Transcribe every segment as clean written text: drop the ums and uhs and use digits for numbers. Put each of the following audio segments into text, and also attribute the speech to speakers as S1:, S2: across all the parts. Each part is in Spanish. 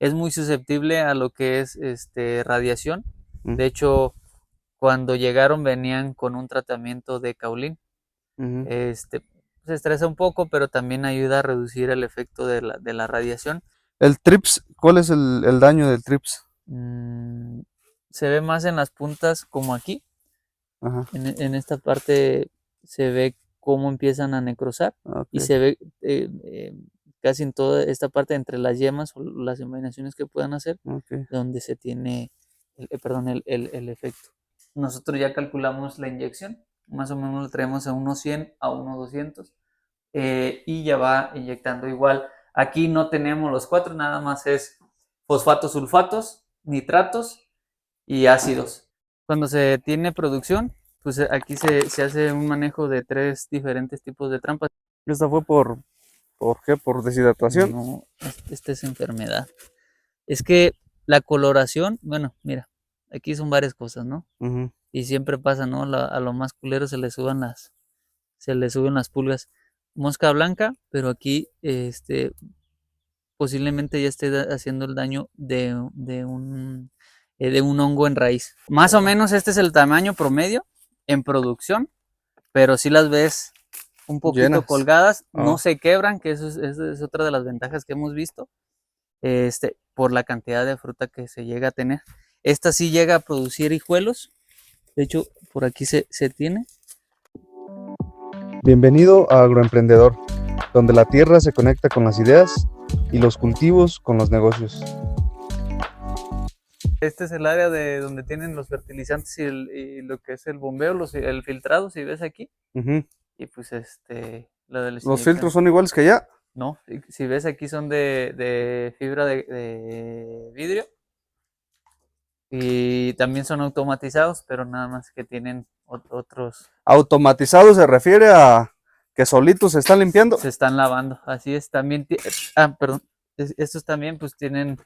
S1: es muy susceptible a lo que es radiación.
S2: Mm,
S1: De hecho, cuando llegaron venían con un tratamiento de Kaolin.
S2: ujú.
S1: Este, Se estresa un poco, pero también ayuda a reducir el efecto de la radiación.
S2: El TRIPS, ¿cuál es el daño del TRIPS?
S1: Mm, Se ve más en las puntas como aquí.
S2: Ajá,
S1: En esta parte se ve cómo empiezan a necrosar y
S2: ok,
S1: se ve casi en toda esta parte entre las yemas o las envainaciones que puedan hacer,
S2: ok.
S1: donde se tiene perdón, el efecto. Nosotros ya calculamos la inyección, más o menos la traemos a unos 100 a unos 200 y ya va inyectando igual. Aquí no tenemos los cuatro, nada más es fosfatos, sulfatos, nitratos y ácidos. Cuando se tiene producción, pues aquí se hace un manejo de tres diferentes tipos de trampas.
S2: ¿Esta fue por qué? ¿Por deshidratación?
S1: No, esta es enfermedad. Es que la coloración, bueno, mira, aquí son varias cosas, ¿no?
S2: Ujú.
S1: Y siempre pasa, ¿no? A lo más culero se le suben las pulgas. Mosca blanca, pero aquí, posiblemente ya esté haciendo el daño de un hongo en raíz. Más o
S2: Oh,
S1: menos este es el tamaño promedio en producción, pero si las ves un poquito
S2: llenas.
S1: colgadas, no
S2: Oh,
S1: se quebran, que eso es otra de las ventajas que hemos visto, por la cantidad de fruta que se llega a tener. Esta sí llega a producir hijuelos, de hecho, por aquí se tiene.
S2: bienvenido a Agroemprendedor, donde la tierra se conecta con las ideas y los cultivos con los negocios.
S1: Este es el área de donde tienen los fertilizantes y lo que es el bombeo, el filtrado, si ves aquí.
S2: Ujú.
S1: Y pues lo de las
S2: ¿Los filtros
S1: inyecciones.
S2: son iguales que allá?
S1: No, si ves aquí son de fibra de vidrio y también son automatizados, pero nada más que tienen otros,
S2: Automatizado se refiere a que solitos se están limpiando.
S1: se están lavando. Así es, también, perdón, estos también pues tienen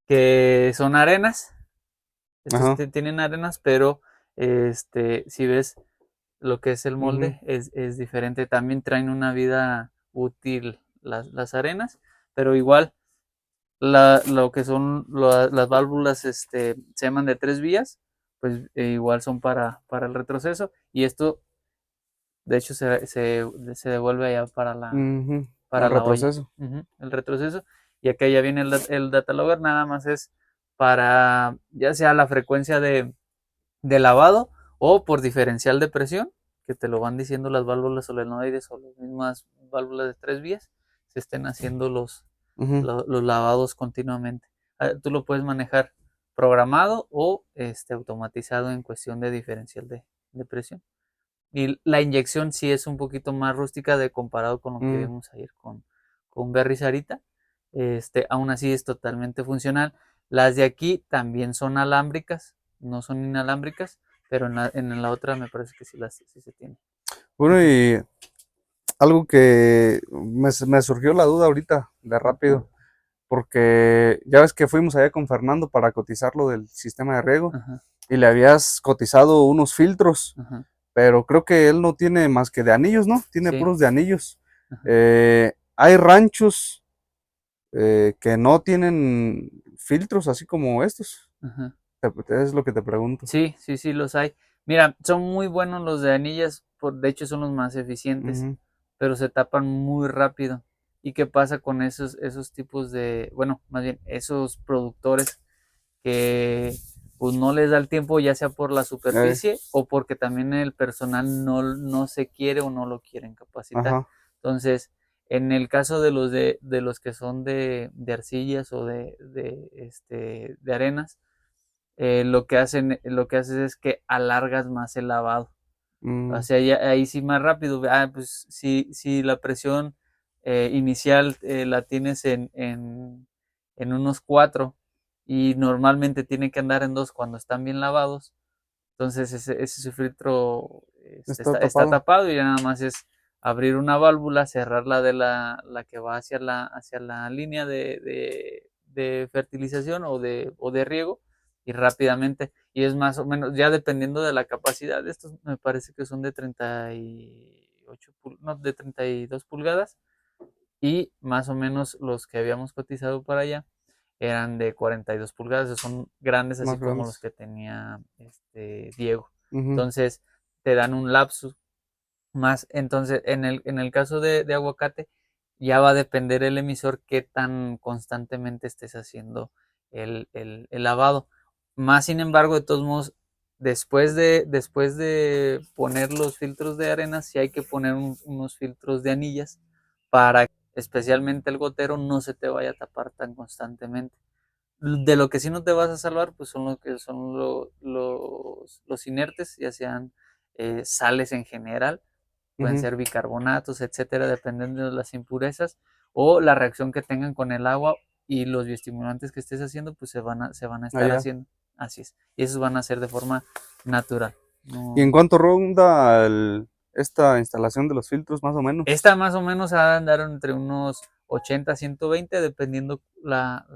S1: que son arenas, estos
S2: Ajá.
S1: tienen arenas, pero si ves lo que es el
S2: Ujú.
S1: molde es diferente. También traen una vida útil las arenas, pero igual lo que son las válvulas se llaman de tres vías, pues igual son para el retroceso y esto de hecho se devuelve allá
S2: Ujú.
S1: para
S2: Al
S1: la olla.
S2: retroceso.
S1: Ujú, el retroceso. Y acá ya viene el data logger, nada más es para ya sea la frecuencia de lavado o por diferencial de presión, que te lo van diciendo las válvulas solenoides o las mismas válvulas de tres vías, se estén haciendo
S2: Ujú.
S1: los lavados continuamente. Tú lo puedes manejar programado o automatizado en cuestión de diferencial de presión. Y la inyección sí es un poquito más rústica de comparado con lo que
S2: Mm.
S1: vimos ayer con Berry Sarita. Aún así es totalmente funcional. Las de aquí también son alámbricas, no son inalámbricas, pero en la otra me parece que sí se tiene.
S2: Bueno, y algo que me surgió la duda ahorita, de rápido, porque ya ves que fuimos allá con Fernando para cotizar lo del sistema de riego
S1: Ajá,
S2: y le habías cotizado unos filtros,
S1: ajá,
S2: pero creo que él no tiene más que de anillos, ¿no? Tiene
S1: sí,
S2: puros de anillos.
S1: ajá,
S2: Hay ranchos que no tienen filtros así como estos.
S1: ajá.
S2: Es lo que te pregunto.
S1: Sí, sí, sí, los hay. Mira, son muy buenos los de anillas, de hecho son los más eficientes,
S2: Ujú.
S1: pero se tapan muy rápido. ¿Y qué pasa con esos tipos bueno, más bien, esos productores que pues no les da el tiempo, ya sea por la
S2: Eh,
S1: superficie o porque también el personal no se quiere o no lo quieren capacitar?
S2: ajá.
S1: Entonces, en el caso de los que son de arcillas o de arenas, lo que haces es que alargas más el lavado. O
S2: Mm,
S1: sea, ahí sí más rápido. Pues si la presión inicial la tienes en unos 4 y normalmente tiene que andar en 2 cuando están bien lavados, entonces ese filtro
S2: está
S1: está
S2: tapado.
S1: tapado y ya nada más es abrir una válvula, cerrarla de la que va hacia la línea de fertilización o de riego y rápidamente. Y es más o menos, ya dependiendo de la capacidad de estos, me parece que son de 38 no, de 32 pulgadas y más o menos los que habíamos cotizado para allá eran de 42 pulgadas, son grandes así
S2: Más
S1: como los
S2: grandes.
S1: que tenía Diego.
S2: Ujú.
S1: Entonces te dan un lapsus más. Entonces en el caso de aguacate ya va a depender el emisor qué tan constantemente estés haciendo el lavado. Más sin embargo, de todos modos, después de poner los filtros de arena, sí hay que poner unos filtros de anillas para que especialmente el gotero no se te vaya a tapar tan constantemente. De lo que sí no te vas a salvar, pues son lo que son los inertes, ya sean sales en general, pueden
S2: Ujú.
S1: ser bicarbonatos, etcétera, dependiendo de las impurezas, o la reacción que tengan con el agua y los bioestimulantes que estés haciendo, pues se van a estar
S2: Allá.
S1: haciendo. Así es. Y esos van a ser de forma natural.
S2: ¿Y en
S1: No,
S2: cuánto ronda esta instalación de los filtros, más o menos?
S1: esta más o menos ha de andar entre unos 80 a 120, dependiendo la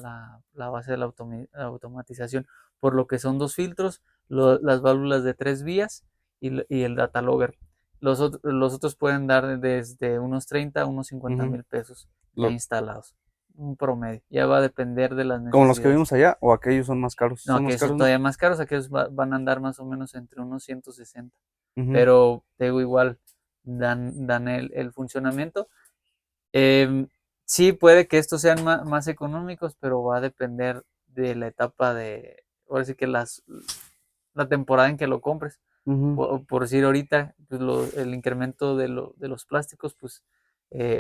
S1: base de la automatización, por lo que son dos filtros, las válvulas de tres vías y el data logger. Los otros pueden dar desde unos 30 a unos 50
S2: Ujú.
S1: mil pesos ya
S2: Lo-
S1: instalados, un promedio. Ya va a depender de las
S2: ¿Como los que
S1: necesidades.
S2: vimos allá o aquellos son más caros?
S1: No,
S2: Son
S1: que
S2: más
S1: son
S2: caros, ¿no?
S1: todavía más caros, aquellos van a andar más o menos entre unos 160,
S2: Ujú.
S1: pero te digo igual, dan el funcionamiento. Em, sí, puede que estos sean más económicos, pero va a depender de la etapa ahora sí que la temporada en que lo compres.
S2: Ujú.
S1: Por decir ahorita, pues el incremento de los plásticos, pues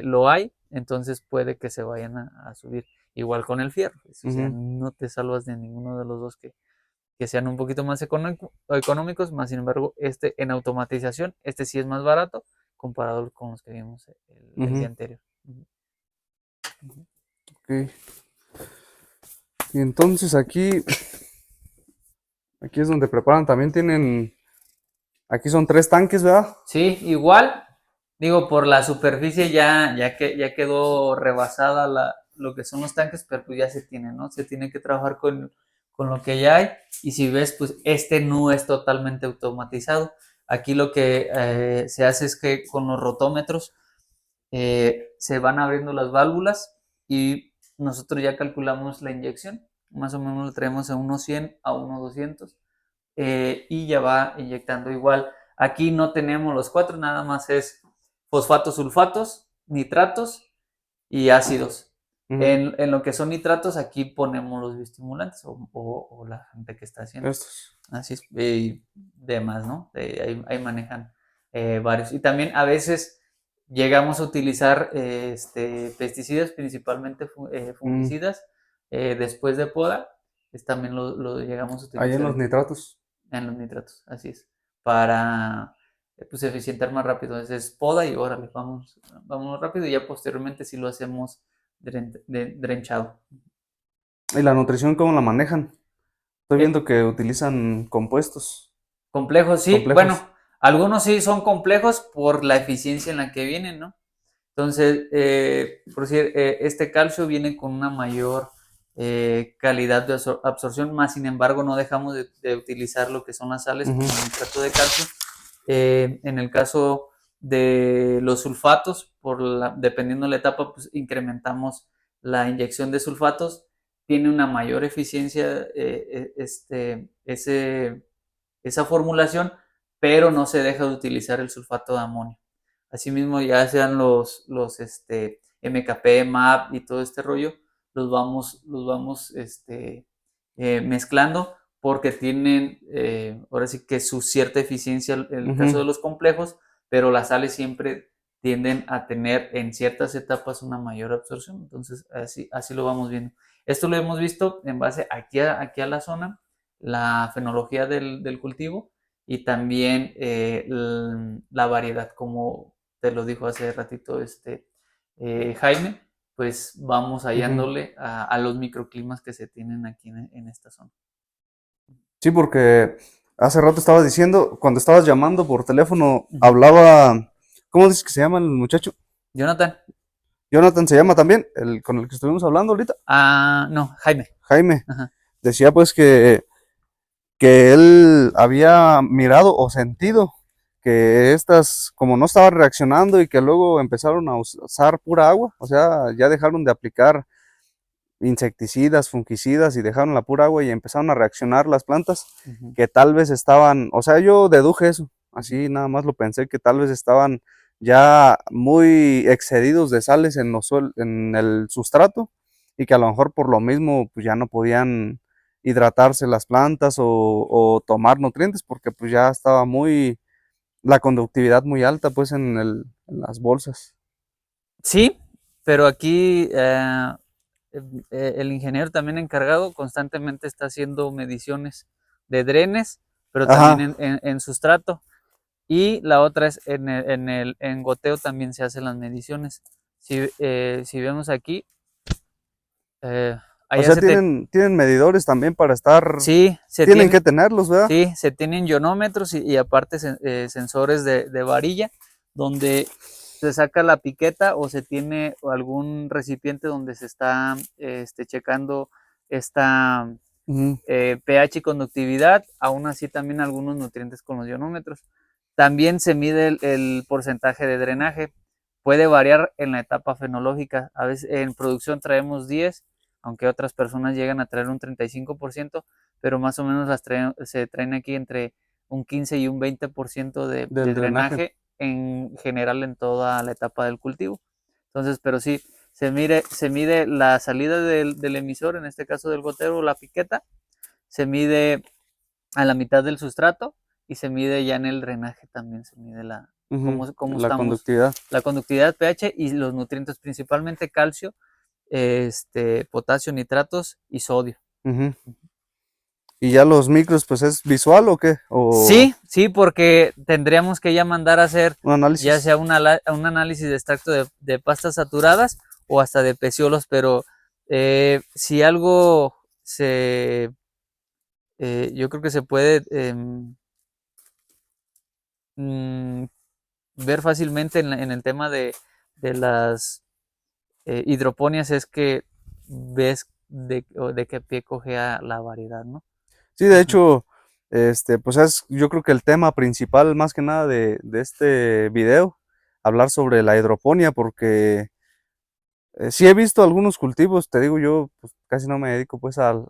S1: lo hay, entonces puede que se vayan a subir. Igual con el fierro, pues, o sea,
S2: Ujú.
S1: no te salvas de ninguno de los dos que sean un poquito más económicos, más sin embargo, en automatización, este sí es más barato comparado con los que vimos el día
S2: Ujú.
S1: anterior. Ujú, ujú.
S2: Ok. Y entonces aquí es donde preparan, también tienen, aquí son 3 tanques, ¿verdad?
S1: Sí, igual, digo, por la superficie ya quedó rebasada lo que son los tanques, pero pues ya se tiene, ¿no? Se tiene que trabajar con lo que ya hay. Y si ves, pues este no es totalmente automatizado. Aquí lo que se hace es que con los rotómetros se van abriendo las válvulas y nosotros ya calculamos la inyección. Más o menos lo traemos a unos 100 a unos 200 y ya va inyectando igual. Aquí no tenemos los cuatro, nada más es fosfatos, sulfatos, nitratos y ácidos.
S2: Ujú.
S1: En lo que son nitratos, aquí ponemos los bioestimulantes o la gente que está haciendo.
S2: Estos.
S1: Así es, y demás, ¿no? Ahí manejan varios. Y también a veces llegamos a utilizar pesticidas, principalmente
S2: Mm.
S1: fungicidas, después de poda, también lo llegamos a
S2: Ahí en
S1: utilizar
S2: los nitratos.
S1: en los nitratos, así es, para pues eficientar más rápido. Entonces es poda y órale, vamos rápido y ya posteriormente si lo hacemos drenchado.
S2: ¿Y la nutrición cómo la manejan? Estoy
S1: Eh,
S2: viendo que utilizan compuestos
S1: Complejos, sí, bueno,
S2: complejos.
S1: algunos sí son complejos por la eficiencia en la que vienen, ¿no? Entonces, por decir, este calcio viene con una mayor calidad de absorción, más sin embargo no dejamos de utilizar lo que son las sales
S2: Ujú.
S1: como el nitrato de calcio. En el caso de los sulfatos, dependiendo de la etapa, pues incrementamos la inyección de sulfatos, tiene una mayor eficiencia esa formulación, pero no se deja de utilizar el sulfato de amonio. Asimismo, ya sean los MKP, MAP y todo este rollo, los vamos mezclando porque tienen ahora sí que su cierta eficiencia en el caso
S2: Ujú.
S1: de los complejos, pero las sales siempre tienden a tener en ciertas etapas una mayor absorción. Entonces, así lo vamos viendo. Esto lo hemos visto en base aquí a la zona, la fenología del cultivo y también la variedad, como te lo dijo hace ratito Jaime, pues vamos
S2: Ujú.
S1: hallándole a los microclimas que se tienen aquí en esta zona.
S2: Sí, porque hace rato estabas diciendo, cuando estabas llamando por teléfono,
S1: Ujú.
S2: hablaba, ¿cómo dices que se llama el muchacho?
S1: Jonathan,
S2: Jonathan se llama también, el con el que estuvimos hablando ahorita,
S1: no, Jaime.
S2: Jaime.
S1: Ajá.
S2: Decía pues que él había mirado o sentido que estas, como no estaban reaccionando y que luego empezaron a usar pura agua, o sea, ya dejaron de aplicar insecticidas, fungicidas y dejaron la pura agua y empezaron a reaccionar las plantas
S1: Ujú.
S2: que tal vez estaban, o sea, yo deduje eso, así nada más lo pensé, que tal vez estaban ya muy excedidos de sales en en el sustrato y que a lo mejor por lo mismo pues ya no podían hidratarse las plantas o tomar nutrientes porque pues ya estaba muy, la conductividad muy alta pues en las bolsas.
S1: Sí, pero aquí el ingeniero también encargado constantemente está haciendo mediciones de drenes, pero también
S2: Ajá.
S1: en sustrato. Y la otra es en goteo también se hacen las mediciones. Si vemos aquí, eh,
S2: O
S1: allá
S2: sea, tienen medidores también para estar,
S1: sí,
S2: tienen que tenerlos, ¿verdad?
S1: sí, se tienen ionómetros y aparte sensores de varilla, donde se saca la piqueta o se tiene algún recipiente donde se está checando esta
S2: Ujú,
S1: pH y conductividad, aún así también algunos nutrientes con los ionómetros. También se mide el porcentaje de drenaje, puede variar en la etapa fenológica, a veces en producción traemos 10, aunque otras personas llegan a traer un 35%, pero más o menos se traen aquí entre un 15 y un 20% de
S2: del drenaje.
S1: drenaje en general en toda la etapa del cultivo. Entonces, pero sí, se mide la salida del emisor, en este caso del gotero o la piqueta, se mide a la mitad del sustrato y se mide ya en el drenaje también, se mide
S2: Ujú,
S1: cómo
S2: la
S1: estamos,
S2: conductividad.
S1: la conductividad pH y los nutrientes, principalmente calcio, potasio, nitratos y sodio.
S2: Ujú. ¿Y ya los micros, pues es visual o qué? ¿O
S1: Sí, sí, porque tendríamos que ya mandar a hacer
S2: un
S1: ya
S2: análisis?
S1: sea un análisis de extracto de pastas saturadas o hasta de peciolos, pero si algo yo creo que se puede mm, ver fácilmente en el tema de las hidroponias es que ves de qué pie cogea la variedad, ¿no?
S2: Sí, de
S1: Ujú,
S2: hecho, pues es yo creo que el tema principal más que nada de este video, hablar sobre la hidroponía, porque sí he visto algunos cultivos, te digo yo, pues casi no me dedico pues al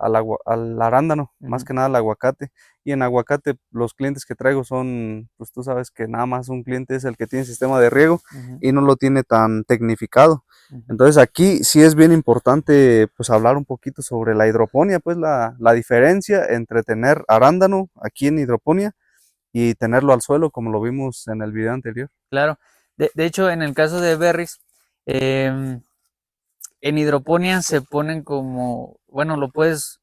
S2: arándano, más
S1: ujú,
S2: que nada al aguacate. Y en aguacate los clientes que traigo son, pues tú sabes que nada más un cliente es el que tiene sistema de riego
S1: ujú,
S2: y no lo tiene tan tecnificado.
S1: ujú.
S2: Entonces aquí sí es bien importante pues hablar un poquito sobre la hidroponía, pues la diferencia entre tener arándano aquí en hidroponía y tenerlo al suelo como lo vimos en el video anterior.
S1: Claro. De hecho, en el caso de berries, em, en hidroponía se ponen como, bueno, lo puedes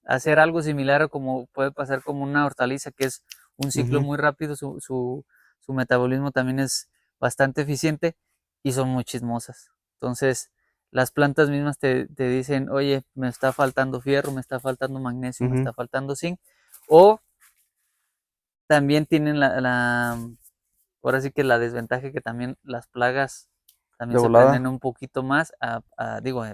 S1: hacer algo similar a como puede pasar como una hortaliza, que es un ciclo
S2: Ujú,
S1: muy rápido, su metabolismo también es bastante eficiente y son muy chismosas. Entonces, las plantas mismas te dicen, oye, me está faltando fierro, me está faltando magnesio, me
S2: ujú.
S1: está faltando zinc, o también tienen ahora sí que la desventaja que también las plagas también
S2: De
S1: se prenden
S2: volada.
S1: un poquito más, digo,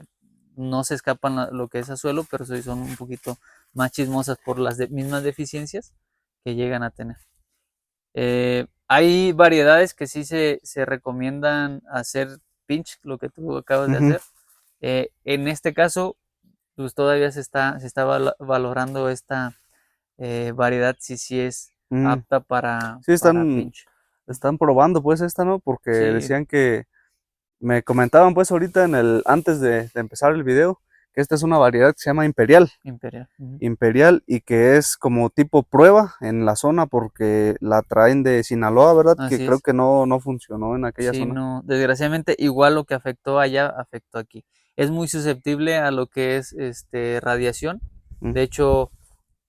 S1: no se escapan lo que es a suelo, pero sí son un poquito más chismosas por las mismas deficiencias que llegan a tener. Hay variedades que sí se recomiendan hacer pinch, lo que tú acabas de
S2: Ujú,
S1: hacer. En este caso, pues todavía se está valorando esta variedad si sí es
S2: mm.
S1: apta
S2: Sí,
S1: para pinch.
S2: están probando pues esta, ¿no? Porque
S1: Sí,
S2: decían que, me comentaban pues ahorita antes de empezar el video, que esta es una variedad que se llama Imperial,
S1: imperial. Ujú.
S2: Imperial y que es como tipo prueba en la zona porque la traen de Sinaloa, ¿verdad? Que
S1: Así
S2: creo
S1: es.
S2: que no funcionó en aquella
S1: Sí,
S2: zona.
S1: no, desgraciadamente igual lo que afectó allá afectó aquí. Es muy susceptible a lo que es radiación.
S2: Mm,
S1: De hecho,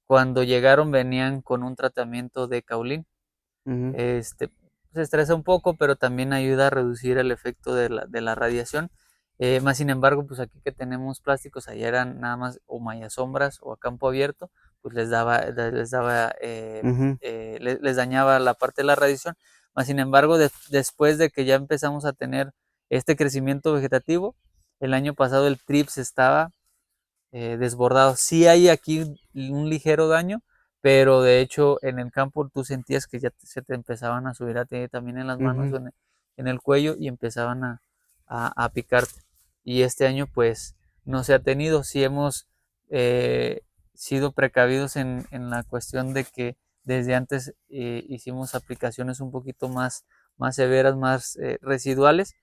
S1: cuando llegaron venían con un tratamiento de caulín.
S2: ujú,
S1: Este, se estresa un poco, pero también ayuda a reducir el efecto de la radiación. Más sin embargo, pues aquí que tenemos plásticos, allá eran nada más o sombras o a campo abierto, pues les daba
S2: ujú,
S1: les dañaba la parte de la radiación. Más sin embargo, después de que ya empezamos a tener este crecimiento vegetativo, el año pasado el TRIPS estaba desbordado. Sí hay aquí un ligero daño, pero de hecho en el campo tú sentías que ya se te empezaban a subir a ti también en las manos
S2: ujú.
S1: o en el cuello y empezaban a picarte. y este año pues no se ha tenido. Sí hemos sido precavidos en la cuestión de que desde antes hicimos aplicaciones un poquito más severas, más residuales,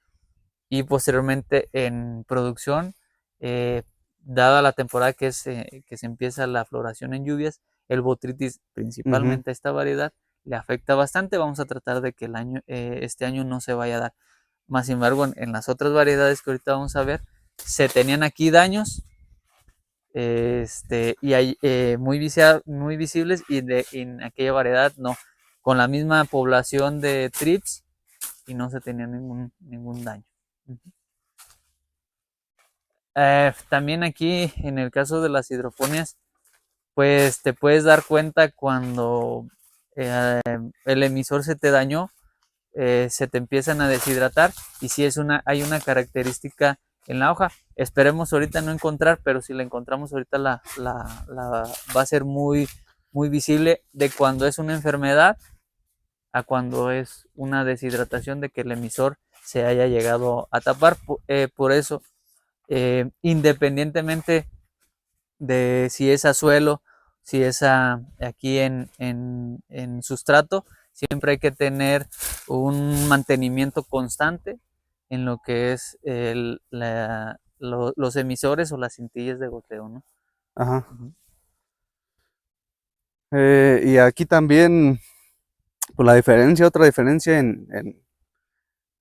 S1: y posteriormente en producción, eh, dada la temporada que se empieza la floración en lluvias, el botrytis
S2: Ujú.
S1: principalmente a esta variedad le afecta bastante. Vamos a tratar de que este año no se vaya a dar. Más sin embargo, en las otras variedades que ahorita vamos a ver, se tenían aquí daños, y hay muy visibles, y en aquella variedad no, con la misma población de trips, y no se tenía ningún daño. También aquí en el caso de las hidroponias, pues te puedes dar cuenta cuando el emisor se te dañó, se te empiezan a deshidratar, y si hay una característica en la hoja. Esperemos ahorita no encontrar, pero si la encontramos ahorita va a ser muy visible de cuando es una enfermedad a cuando es una deshidratación de que el emisor se haya llegado a tapar. Por eso, independientemente de si es a suelo, si es aquí en sustrato, siempre hay que tener un mantenimiento constante en lo que es los emisores o las cintillas de goteo, ¿no?
S2: Ajá.
S1: Ujú.
S2: Y aquí también, pues la diferencia, otra diferencia en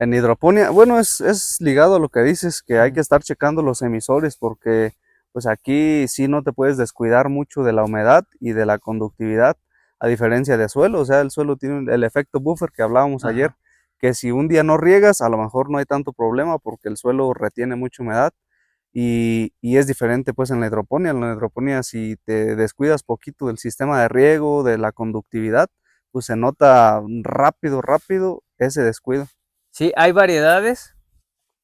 S2: hidroponía, bueno, es ligado a lo que dices, que hay
S1: Ujú.
S2: que estar checando los emisores porque pues aquí sí no te puedes descuidar mucho de la humedad y de la conductividad, a diferencia de suelo. O sea, el suelo tiene el efecto buffer que hablábamos ayer,
S1: Ajá.
S2: que si un día no riegas, a lo mejor no hay tanto problema porque el suelo retiene mucha humedad. Y es diferente pues en la hidroponía. En la hidroponía, si te descuidas poquito del sistema de riego, de la conductividad, pues se nota rápido ese descuido.
S1: Sí, hay variedades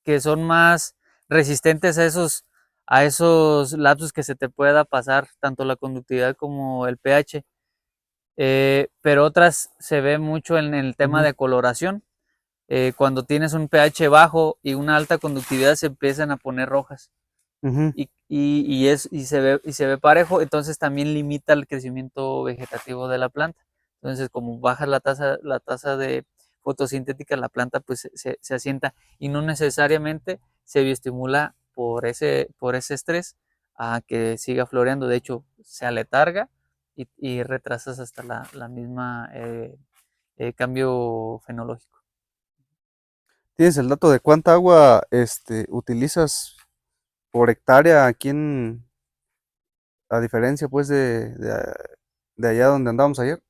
S1: que son más resistentes a esos lapsos que se te pueda pasar, tanto la conductividad como el pH. Pero otras se ve mucho en el tema
S2: Ujú,
S1: de coloración. Cuando tienes un pH bajo y una alta conductividad, se empiezan a poner rojas,
S2: ujú.
S1: y se ve parejo. Entonces también limita el crecimiento vegetativo de la planta. Entonces, como baja la tasa de fotosintética, la planta pues se asienta, y no necesariamente se bioestimula por ese estrés a que siga floreando. De hecho, se aletarga, y retrasas hasta la misma cambio fenológico.
S2: ¿Tienes el dato de cuánta agua utilizas por hectárea aquí a diferencia pues de allá donde andamos ayer?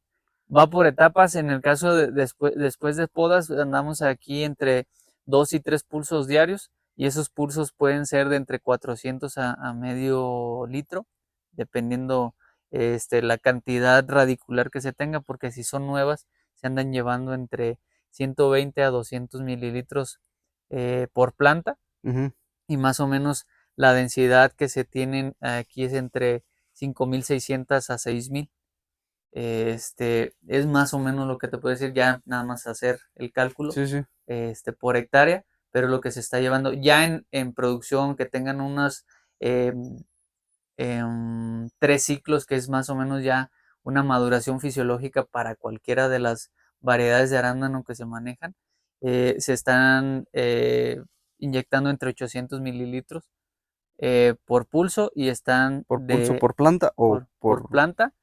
S1: Va por etapas. En el caso después de podas, andamos aquí entre 2 y 3 pulsos diarios, y esos pulsos pueden ser de entre 400 a medio litro, dependiendo la cantidad radicular que se tenga, porque si son nuevas, se andan llevando entre 120 a 200 mililitros por planta,
S2: Ujú.
S1: y más o menos la densidad que se tienen aquí es entre 5.600 a 6.000. Es más o menos lo que te puedo decir, ya nada más hacer el cálculo
S2: Sí, sí.
S1: por hectárea, pero lo que se está llevando ya en producción, que tengan unos em, 3 ciclos, que es más o menos ya una maduración fisiológica para cualquiera de las variedades de arándano que se manejan. Se están inyectando entre 800 mililitros por pulso, y están
S2: ¿Por pulso por planta o
S1: por
S2: por
S1: planta,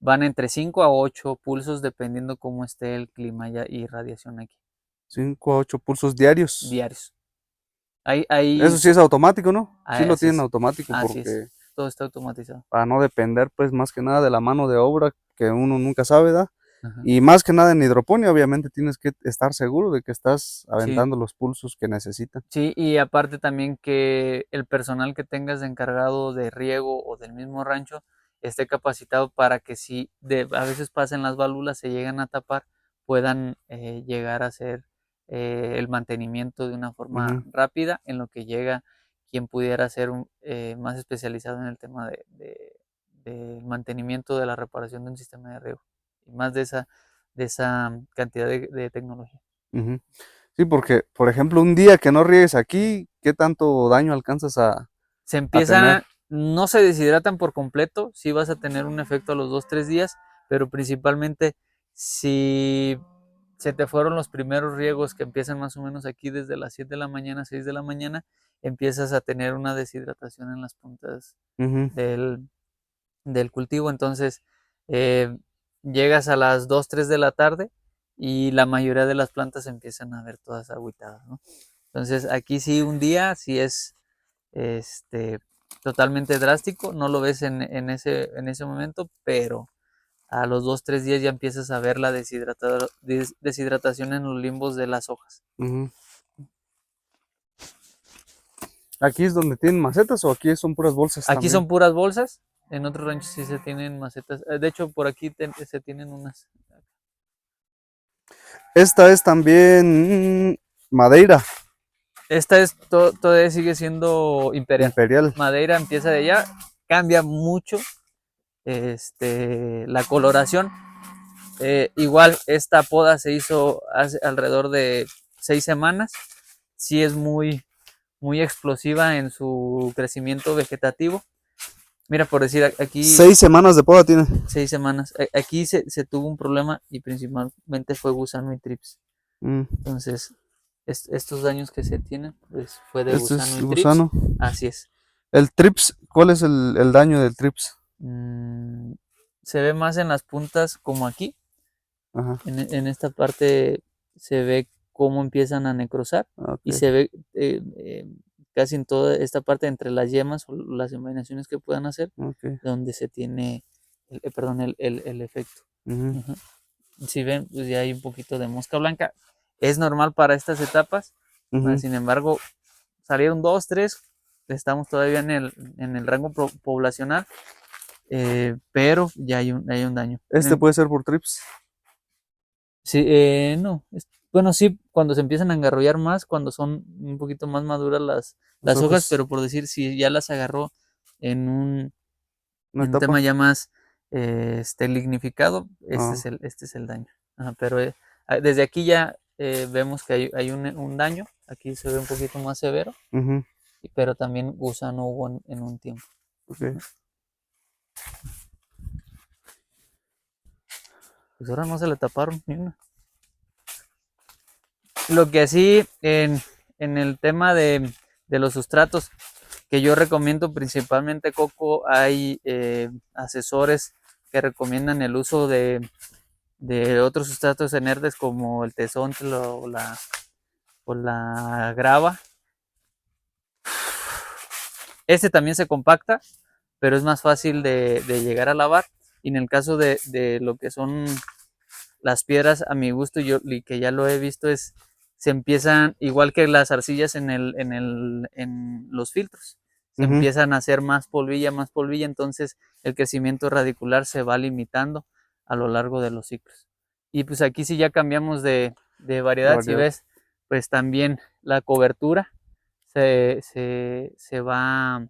S1: van entre 5 a 8 pulsos dependiendo cómo esté el clima y radiación aquí,
S2: 5 a 8 pulsos diarios?
S1: diarios. Hay,
S2: Eso sí es automático, ¿no? Sí lo
S1: así
S2: tienen
S1: es,
S2: automático
S1: así es,
S2: porque
S1: todo está automatizado.
S2: para no depender pues más que nada de la mano de obra que uno nunca sabe, ¿da?
S1: Ajá.
S2: Y más que nada en hidroponía, obviamente tienes que estar seguro de que estás
S1: Sí,
S2: aventando los pulsos que necesitan.
S1: sí, y aparte también que el personal que tengas de encargado de riego o del mismo rancho esté capacitado para que si a veces pasen las válvulas, se llegan a tapar, puedan llegar a hacer el mantenimiento de una forma
S2: Ujú,
S1: rápida, en lo que llega quien pudiera ser más especializado en el tema del mantenimiento de la reparación de un sistema de riego, y más de esa cantidad de tecnología.
S2: ujú. Sí, porque, por ejemplo, un día que no riegues aquí, ¿qué tanto daño alcanzas
S1: Se
S2: a tener?
S1: empiezan, no se deshidratan por completo, sí vas a tener un efecto a los 2, 3 días, pero principalmente si se te fueron los primeros riegos que empiezan más o menos aquí desde las 7 de la mañana, 6 de la mañana, empiezas a tener una deshidratación en las puntas
S2: Ujú,
S1: del cultivo. Entonces, eh, llegas a las 2 3 de la tarde y la mayoría de las plantas empiezan a ver todas agüitadas, ¿no? Entonces, aquí sí un día sí es este, totalmente drástico, no lo ves en ese momento, pero a los 2, 3 días ya empiezas a ver la deshidratación en los limbos de las hojas.
S2: ujú. ¿Aquí es donde tienen macetas o aquí son puras bolsas
S1: Aquí
S2: también?
S1: son puras bolsas, en otros ranchos sí se tienen macetas. De hecho, por aquí se tienen unas.
S2: Esta es también Madeira
S1: Esta todavía sigue siendo imperial.
S2: Imperial.
S1: Madeira empieza de allá, cambia mucho la coloración. Igual esta poda se hizo hace alrededor de 6 semanas. Sí es muy, muy explosiva en su crecimiento vegetativo. Mira, por decir, aquí
S2: 6 semanas de poda tiene.
S1: 6 semanas. Aquí se tuvo un problema y principalmente fue gusano y trips.
S2: Mm,
S1: Entonces, estos daños que se tienen, pues fue de
S2: Este
S1: gusano
S2: es
S1: y trips.
S2: gusano.
S1: Así es.
S2: El trips, ¿cuál es el daño del trips?
S1: Mm, Se ve más en las puntas como aquí.
S2: Ajá,
S1: En esta parte se ve cómo empiezan a necrosar y
S2: ok,
S1: se ve casi en toda esta parte entre las yemas o las envainaciones que puedan hacer,
S2: ok.
S1: donde se tiene, perdón, el efecto.
S2: Ujú,
S1: Ujú. Si ven, pues ya hay un poquito de mosca blanca. Es normal para estas etapas,
S2: ujú,
S1: sin embargo, salieron 2, 3, estamos todavía en el rango poblacional, pero ya hay un daño.
S2: Este puede ser por trips.
S1: Sí, no. Bueno, sí, cuando se empiezan a engarrollar más, cuando son un poquito más maduras las,
S2: Las
S1: las hojas,
S2: hojas,
S1: pero por decir, si ya las agarró en un,
S2: una
S1: en un tema
S2: etapa.
S1: ya más lignificado, este es
S2: Ah,
S1: el, este es el daño. Ajá, pero desde aquí ya vemos que hay un daño, aquí se ve un poquito más severo,
S2: ujú,
S1: pero también gusano hubo en un tiempo.
S2: ok.
S1: Pues ahora no se le taparon ni una. Lo que sí, en el tema de los sustratos, que yo recomiendo principalmente coco, hay asesores que recomiendan el uso de otros sustratos inertes como el tesontle o la grava. Este también se compacta, pero es más fácil de llegar a lavar. Y en el caso de lo que son las piedras, a mi gusto, y que ya lo he visto, se empiezan, igual que las arcillas en los filtros, se
S2: Ujú,
S1: empiezan a hacer más polvilla, entonces el crecimiento radicular se va limitando a lo largo de los ciclos. Y pues aquí sí ya cambiamos de
S2: de
S1: variedad, si
S2: variedad.
S1: ves, pues también la cobertura se va,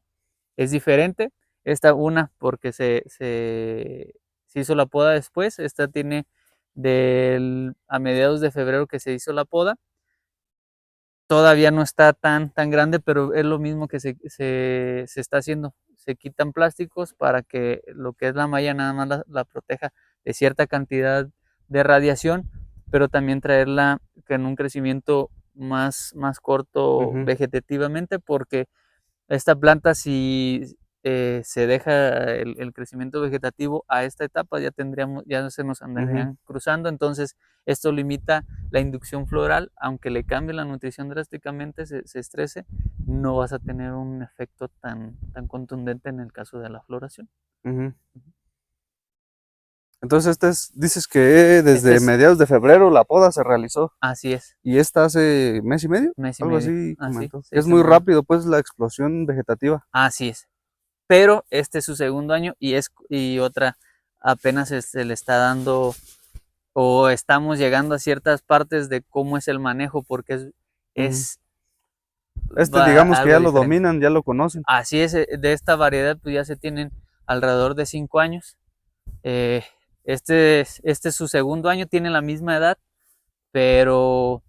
S1: es diferente. Esta una porque se hizo la poda después, esta tiene a mediados de febrero que se hizo la poda. Todavía no está tan grande, pero es lo mismo que se está haciendo. Se quitan plásticos para que lo que es la malla nada más la proteja de cierta cantidad de radiación, pero también traerla en un crecimiento más corto
S2: Ujú,
S1: vegetativamente, porque esta planta, si se deja el crecimiento vegetativo a esta etapa, ya se nos
S2: ujú,
S1: andarían cruzando. Entonces, esto limita la inducción floral, aunque le cambie la nutrición drásticamente, se estrese, no vas a tener un efecto tan contundente en el caso de la floración.
S2: ujú. Entonces, dices que
S1: Este
S2: desde
S1: es,
S2: mediados de febrero la poda se realizó
S1: así es,
S2: y esta hace mes y medio,
S1: mes y
S2: algo
S1: medio,
S2: así
S1: así,
S2: comentó. Que es
S1: seis
S2: muy
S1: semanas,
S2: rápido, pues, la explosión vegetativa.
S1: así es. Pero este es su segundo año y otra apenas se le está dando o estamos llegando a ciertas partes de cómo es el manejo, porque
S2: Ujú.
S1: es
S2: Digamos que
S1: algo
S2: ya lo
S1: diferente.
S2: dominan, ya lo conocen.
S1: Así es, de esta variedad pues ya se tienen alrededor de 5 años. Eh, este es su segundo año, tiene la misma edad, pero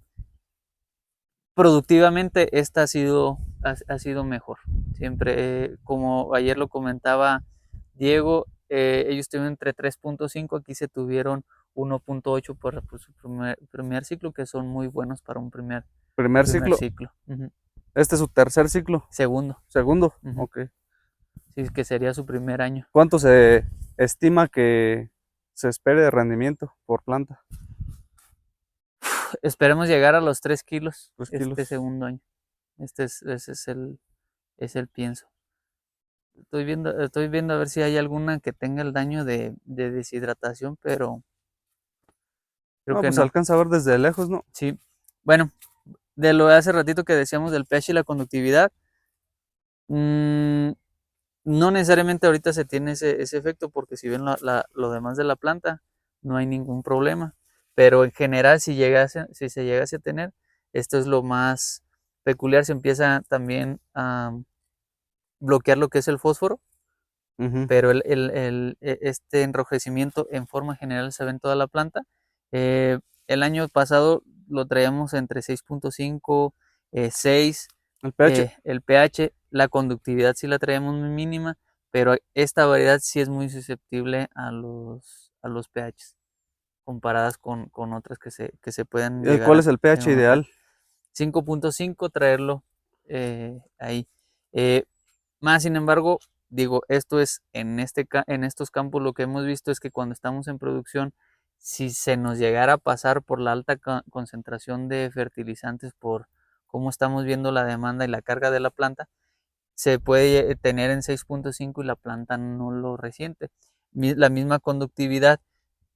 S1: productivamente esta ha sido mejor. Siempre, como ayer lo comentaba Diego, ellos tuvieron entre 3.5, aquí se tuvieron 1.8 por su primer ciclo, que son muy buenos para un
S2: Primer
S1: primer
S2: ciclo.
S1: ciclo. Ujú.
S2: Este es su tercer ciclo.
S1: Segundo.
S2: Segundo.
S1: Ujú.
S2: Ok.
S1: Sí, que sería su primer año.
S2: ¿Cuánto se estima que se espere de rendimiento por planta?
S1: Esperemos llegar a los 3 kilos
S2: 3
S1: este
S2: kilos.
S1: segundo año. Ese es el pienso. Estoy viendo a ver si hay alguna que tenga el daño de deshidratación, pero creo
S2: No,
S1: que
S2: pues se
S1: no.
S2: alcanza a ver desde lejos, ¿no?
S1: Sí. Bueno, de lo de hace ratito que decíamos del pH y la conductividad, mm, no necesariamente ahorita se tiene ese efecto, porque si ven lo demás de la planta, no hay ningún problema. Pero en general, si se llegase a tener, esto es lo más peculiar. Se empieza también a bloquear lo que es el fósforo,
S2: Ujú.
S1: pero este enrojecimiento en forma general se ve en toda la planta. Eh, el año pasado lo traíamos entre 6.5, 6,
S2: El pH.
S1: el pH, la conductividad sí la traemos muy mínima, pero esta variedad sí es muy susceptible a los pHs, comparadas con otras que se pueden llegar
S2: ¿Cuál es el
S1: a
S2: pH
S1: notar.
S2: ideal?
S1: 5.5, traerlo ahí. Eh, Más sin embargo, digo, esto es en estos campos lo que hemos visto es que cuando estamos en producción, si se nos llegara a pasar por la alta concentración de fertilizantes, por cómo estamos viendo la demanda y la carga de la planta, se puede tener en 6.5 y la planta no lo resiente. La misma conductividad,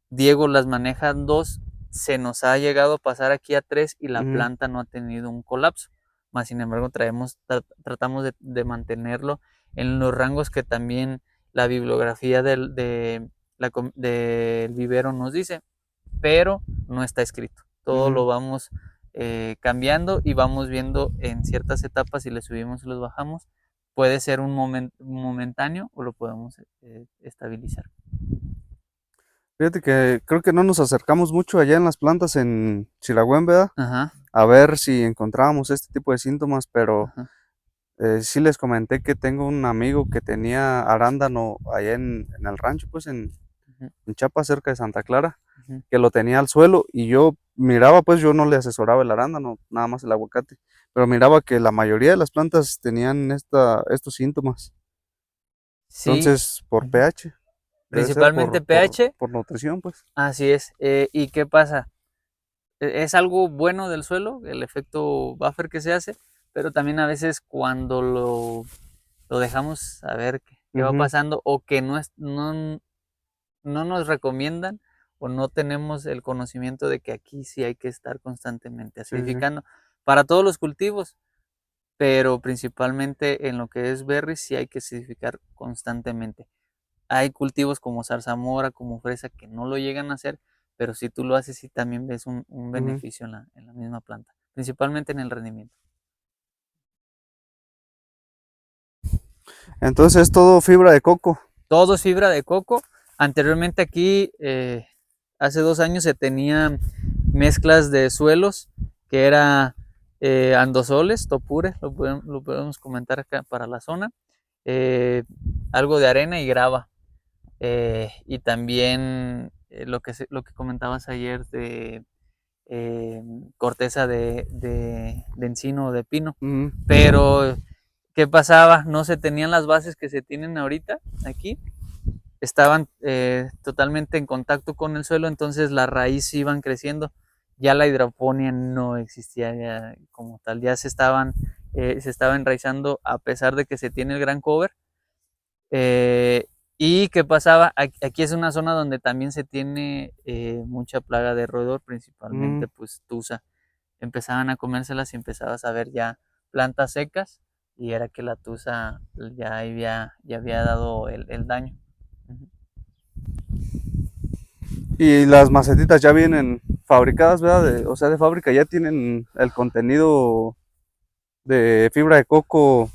S1: Diego las maneja en 2, se nos ha llegado a pasar aquí a 3 y la
S2: Ujú.
S1: planta no ha tenido un colapso. Más sin embargo, tratamos de mantenerlo en los rangos que también la bibliografía del vivero nos dice, pero no está escrito. Todo
S2: Ujú.
S1: lo vamos cambiando y vamos viendo en ciertas etapas si le subimos y los bajamos. Puede ser un momentáneo o lo podemos estabilizar.
S2: Fíjate que creo que no nos acercamos mucho allá en las plantas en Chilagüen, ¿verdad?
S1: Ajá,
S2: A ver si encontrábamos este tipo de síntomas, pero
S1: ajá,
S2: sí les comenté que tengo un amigo que tenía arándano allá en el rancho, pues
S1: ujú,
S2: en Chiapas, cerca de Santa Clara,
S1: ujú.
S2: que lo tenía al suelo y yo miraba, pues yo no le asesoraba el arándano, nada más el aguacate, pero miraba que la mayoría de las plantas tenían estos síntomas.
S1: Sí,
S2: Entonces, por
S1: ujú.
S2: pH, debe ser
S1: Principalmente pH,
S2: por nutrición, pues.
S1: así es. ¿Y qué pasa? Es algo bueno del suelo, el efecto buffer que se hace, pero también a veces cuando lo dejamos a ver qué va
S2: Ujú,
S1: pasando o que no nos recomiendan o no tenemos el conocimiento de que aquí sí hay que estar constantemente
S2: sí, sí, sí.
S1: acidificando para todos los cultivos, pero principalmente en lo que es berries sí hay que acidificar constantemente. Hay cultivos como zarzamora, como fresa, que no lo llegan a hacer, pero si tú lo haces, sí también ves un
S2: Ujú.
S1: beneficio en la misma planta, principalmente en el rendimiento.
S2: Entonces es todo fibra de coco.
S1: Todo es fibra de coco. Anteriormente aquí, hace 2 años, se tenían mezclas de suelos, que era andosoles, topure, lo podemos comentar acá para la zona, eh, algo de arena y grava. Y también lo que comentabas ayer de eh, corteza de encino o de pino.
S2: Ujú,
S1: Pero, ¿qué pasaba? No se tenían las bases que se tienen ahorita aquí. Estaban totalmente en contacto con el suelo, entonces las raíces iban creciendo. Ya la hidroponía no existía ya como tal, ya se estaba enraizando a pesar de que se tiene el gran cover. Eh, ¿Y qué pasaba? Aquí es una zona donde también se tiene mucha plaga de roedor, principalmente
S2: ujú.
S1: pues tusa. Empezaban a comérselas y empezabas a ver ya plantas secas y era que la tusa ya había dado el daño. Ujú.
S2: Y las macetitas ya vienen fabricadas, ¿verdad? O sea, de fábrica ya tienen el contenido de fibra de coco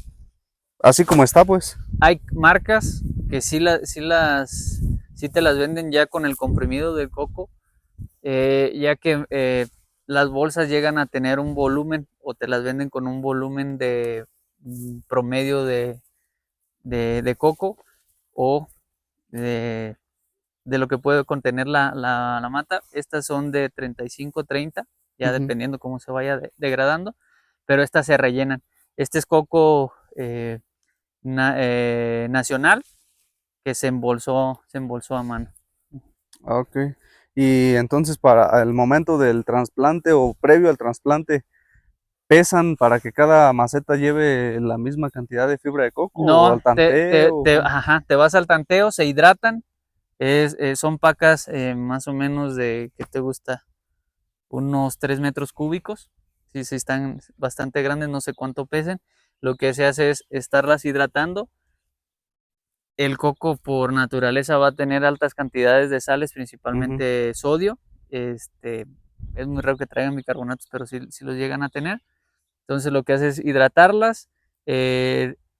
S2: así como está, pues.
S1: Hay marcas que sí te las venden ya con el comprimido del coco, ya que las bolsas llegan a tener un volumen o te las venden con un volumen de promedio de coco o de lo que puede contener la mata. Estas son de 35-30, ya dependiendo cómo se vaya degradando, pero estas se rellenan. Este es coco nacional que se embolsó a mano.
S2: Ok. Y entonces para el momento del trasplante o previo al trasplante, ¿pesan para que cada maceta lleve la misma cantidad de fibra de coco o al
S1: No,
S2: tanteo?
S1: te vas al tanteo, se hidratan, son pacas más o menos de, ¿qué te gusta? Unos 3 metros cúbicos, sí están bastante grandes, no sé cuánto pesen. Lo que se hace es estarlas hidratando. El coco por naturaleza va a tener altas cantidades de sales, principalmente sodio. Es muy raro que traigan bicarbonatos, pero sí los llegan a tener. Entonces lo que hace es hidratarlas.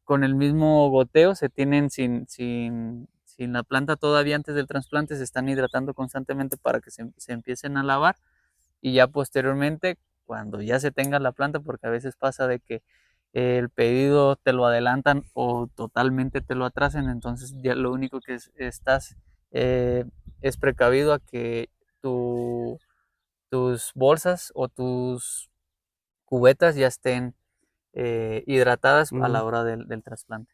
S1: Con el mismo goteo se tienen sin la planta todavía antes del trasplante, se están hidratando constantemente para que se empiecen a lavar. Y ya posteriormente, cuando ya se tenga la planta, porque a veces pasa de que el pedido te lo adelantan o totalmente te lo atrasen, entonces ya lo único que estás es precavido a que tus bolsas o tus cubetas ya estén hidratadas a la hora del trasplante.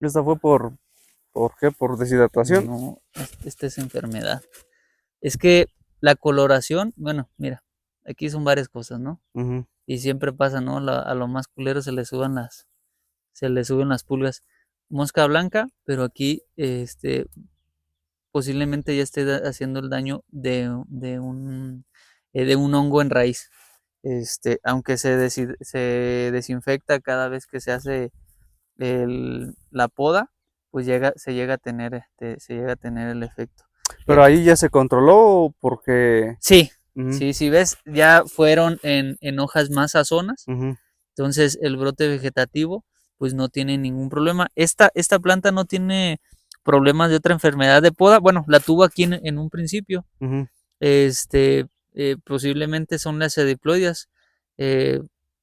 S2: ¿Esta fue por qué? ¿Por deshidratación?
S1: No, esta es enfermedad. Es que la coloración, bueno, mira, aquí son varias cosas, ¿no?
S2: Ujú.
S1: Y siempre pasa, ¿no? A lo más culero se le suben las pulgas. Mosca blanca, pero aquí, posiblemente ya esté haciendo el daño de un hongo en raíz. Aunque se desinfecta cada vez que se hace la poda, pues se llega a tener, se llega a tener el efecto.
S2: Pero ahí ya se controló porque...
S1: Sí,
S2: Ujú,
S1: sí, si ves, ya fueron en hojas más sazonas,
S2: ujú,
S1: entonces el brote vegetativo pues no tiene ningún problema. Esta planta no tiene problemas de otra enfermedad de poda. Bueno, la tuvo aquí en un principio.
S2: ujú,
S1: Posiblemente son las ediploides, eh,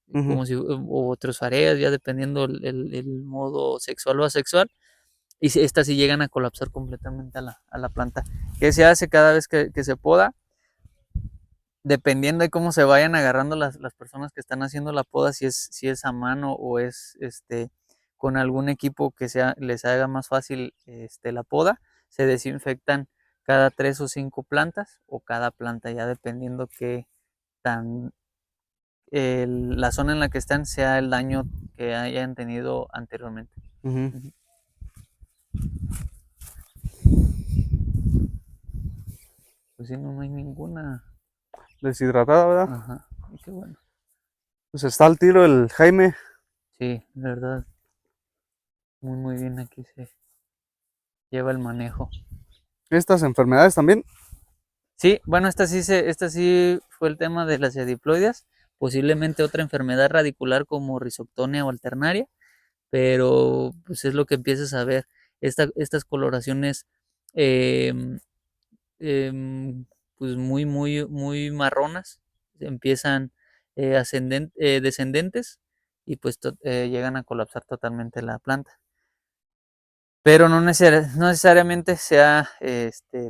S2: ujú.
S1: como si, o otros areas, ya dependiendo el modo sexual o asexual. Y estas sí llegan a colapsar completamente a la planta. ¿Qué se hace cada vez que se poda? Dependiendo de cómo se vayan agarrando las personas que están haciendo la poda, si es a mano o es con algún equipo que les haga más fácil la poda, se desinfectan cada 3 o 5 plantas o cada planta, ya dependiendo que tan la zona en la que están sea el daño que hayan tenido anteriormente.
S2: Ujú.
S1: Ujú. Pues sí, no hay ninguna.
S2: Deshidratada, ¿verdad?
S1: Ajá, qué bueno.
S2: Pues está al tiro el Jaime.
S1: Sí, la verdad, muy bien aquí se lleva el manejo.
S2: Estas enfermedades también.
S1: Sí, bueno, esta sí fue el tema de las diploides, posiblemente otra enfermedad radicular como risoctonia o alternaria, pero pues es lo que empiezas a ver, estas coloraciones em, em, pues muy marronas, empiezan descendentes y pues llegan a colapsar totalmente la planta. Pero no necesariamente sea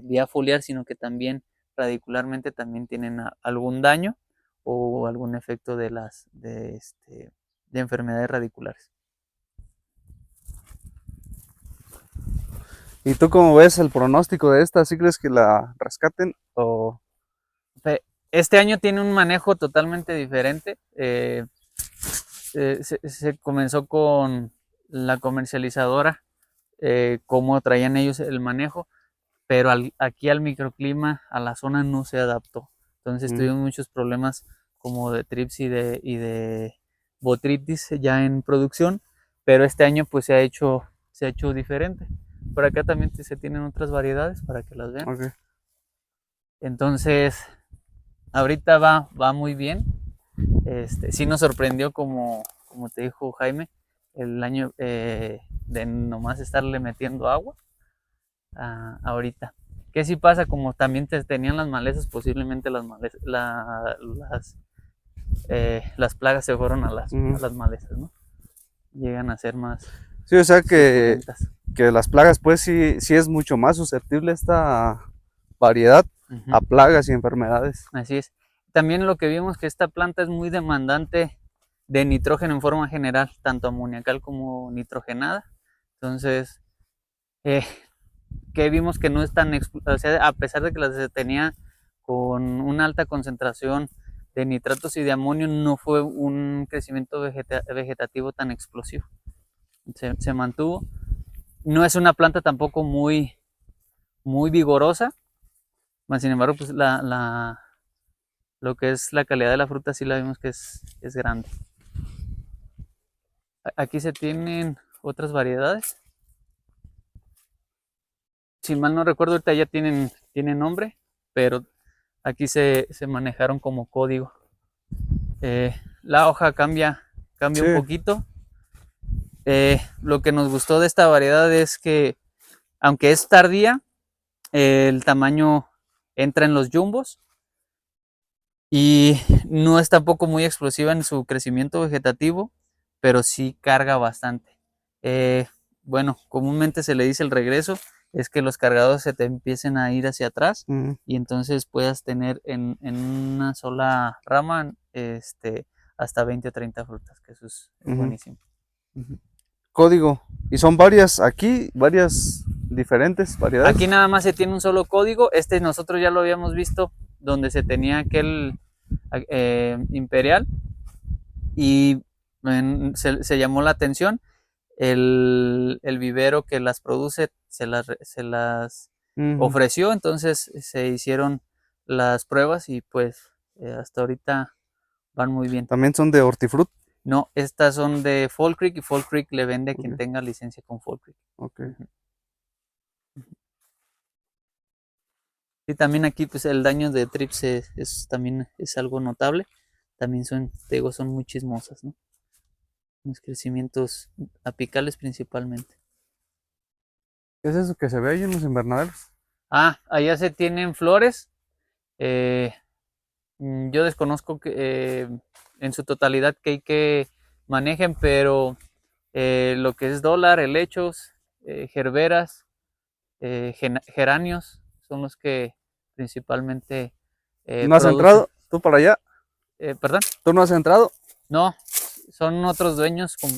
S1: vía foliar, sino que también radicularmente también tienen algún daño o algún efecto de enfermedades radiculares.
S2: ¿Y tú cómo ves el pronóstico de esta? ¿Sí crees que la rescaten? O...
S1: Este año tiene un manejo totalmente diferente. Se comenzó con la comercializadora, cómo traían ellos el manejo, pero aquí al microclima, a la zona no se adaptó. Entonces
S2: Mm,
S1: tuvimos muchos problemas como de trips y de botritis ya en producción, pero este año pues se ha hecho diferente. Por acá también se tienen otras variedades para que las vean.
S2: ok.
S1: Entonces, ahorita va muy bien. Sí nos sorprendió como te dijo Jaime, el año de nomás estarle metiendo agua. ahorita. ¿Qué sí pasa? Como también tenían las malezas, posiblemente las plagas se fueron a las malezas, ¿no? Llegan a ser más
S2: Sí, o sea
S1: suculentas.
S2: que las plagas, pues sí es mucho más susceptible esta variedad a plagas y enfermedades.
S1: Así es. También lo que vimos que esta planta es muy demandante de nitrógeno en forma general, tanto amoniacal como nitrogenada. Entonces, que vimos que no es tan, o sea, a pesar de que las tenía con una alta concentración de nitratos y de amonio, no fue un crecimiento vegetativo tan explosivo. Se mantuvo. No es una planta tampoco muy vigorosa, sin embargo, pues lo que es la calidad de la fruta sí la vimos que es grande. Aquí se tienen otras variedades. Si mal no recuerdo, ahorita ya tienen nombre, pero aquí se manejaron como código. La hoja cambia
S2: Sí.
S1: un poquito. Lo que nos gustó de esta variedad es que, aunque es tardía, el tamaño entra en los jumbos y no es tampoco muy explosiva en su crecimiento vegetativo, pero sí carga bastante. Bueno, comúnmente se le dice el regreso, es que los cargados se te empiecen a ir hacia atrás y entonces puedas tener en una sola rama hasta 20 o 30 frutas, que eso es buenísimo.
S2: Código. Y son varias aquí, varias diferentes variedades.
S1: Aquí nada más se tiene un solo código. Nosotros ya lo habíamos visto donde se tenía aquel imperial y se llamó la atención. El vivero que las produce se las ofreció, entonces se hicieron las pruebas y pues hasta ahorita van muy bien.
S2: ¿También son de hortifruti?
S1: No, estas son de Fall Creek y Fall Creek le vende a quien tenga licencia con Fall Creek.
S2: Okay.
S1: Y también aquí pues el daño de trips también es algo notable. También son muy chismosas, ¿no? Los crecimientos apicales principalmente.
S2: ¿Qué es eso que se ve ahí en los invernaderos?
S1: Allá se tienen flores. Yo desconozco que en su totalidad que manejen, pero lo que es dólar, helechos, gerberas, geranios son los que principalmente
S2: ¿No has
S1: producen.
S2: entrado tú para allá?
S1: ¿Perdón?
S2: ¿Tú no has entrado?
S1: No, son otros dueños que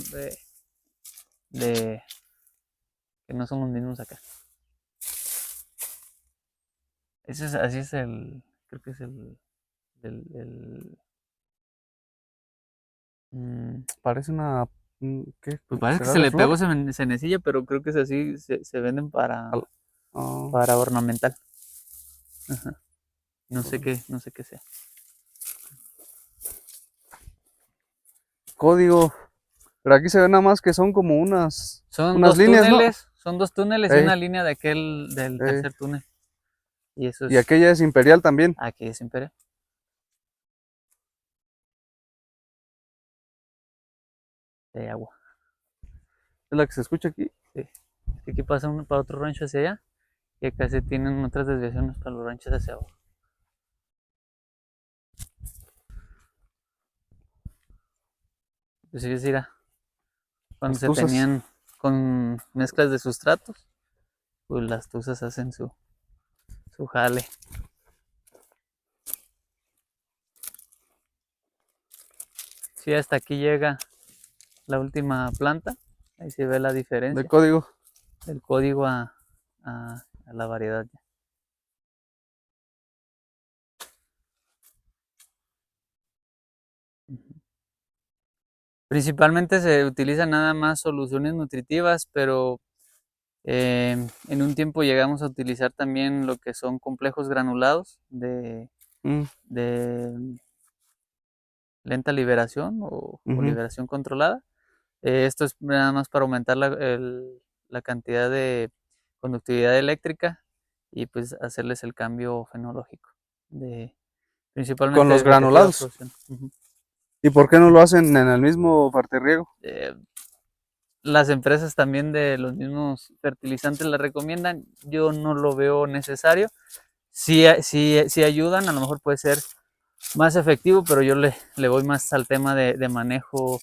S1: no son los mismos acá. Así es creo que es
S2: Parece una... ¿qué?
S1: pues parece que
S2: ¿Será
S1: se
S2: de
S1: le
S2: flor?
S1: pegó cenecilla, pero creo que es así, se venden
S2: Oh.
S1: para ornamental. Ajá. No sé qué sea.
S2: Código. Pero aquí se ve nada más que son como unas
S1: Son
S2: líneas,
S1: túneles, son dos túneles y una línea del tercer túnel. Y eso
S2: y aquella es imperial también.
S1: Aquí es imperial. De agua.
S2: Es la que se escucha aquí.
S1: Sí. Aquí pasa uno para otro rancho hacia allá y acá se tienen otras desviaciones para los ranchos hacia abajo. Pues sí, cuando se tenían con mezclas de sustratos, pues las tuzas hacen su jale. Sí, hasta aquí llega la última planta. Ahí se ve la diferencia.
S2: De código.
S1: Del código a la variedad. Principalmente se utilizan nada más soluciones nutritivas, pero en un tiempo llegamos a utilizar también lo que son complejos granulados de lenta liberación o liberación controlada. Esto es nada más para aumentar la cantidad de conductividad eléctrica y pues hacerles el cambio fenológico principalmente
S2: con los granulados. ¿Y por qué no lo hacen en el mismo fertirriego?
S1: las empresas también de los mismos fertilizantes la recomiendan. Yo no lo veo necesario. Sí ayudan, a lo mejor puede ser más efectivo, pero yo le voy más al tema de manejo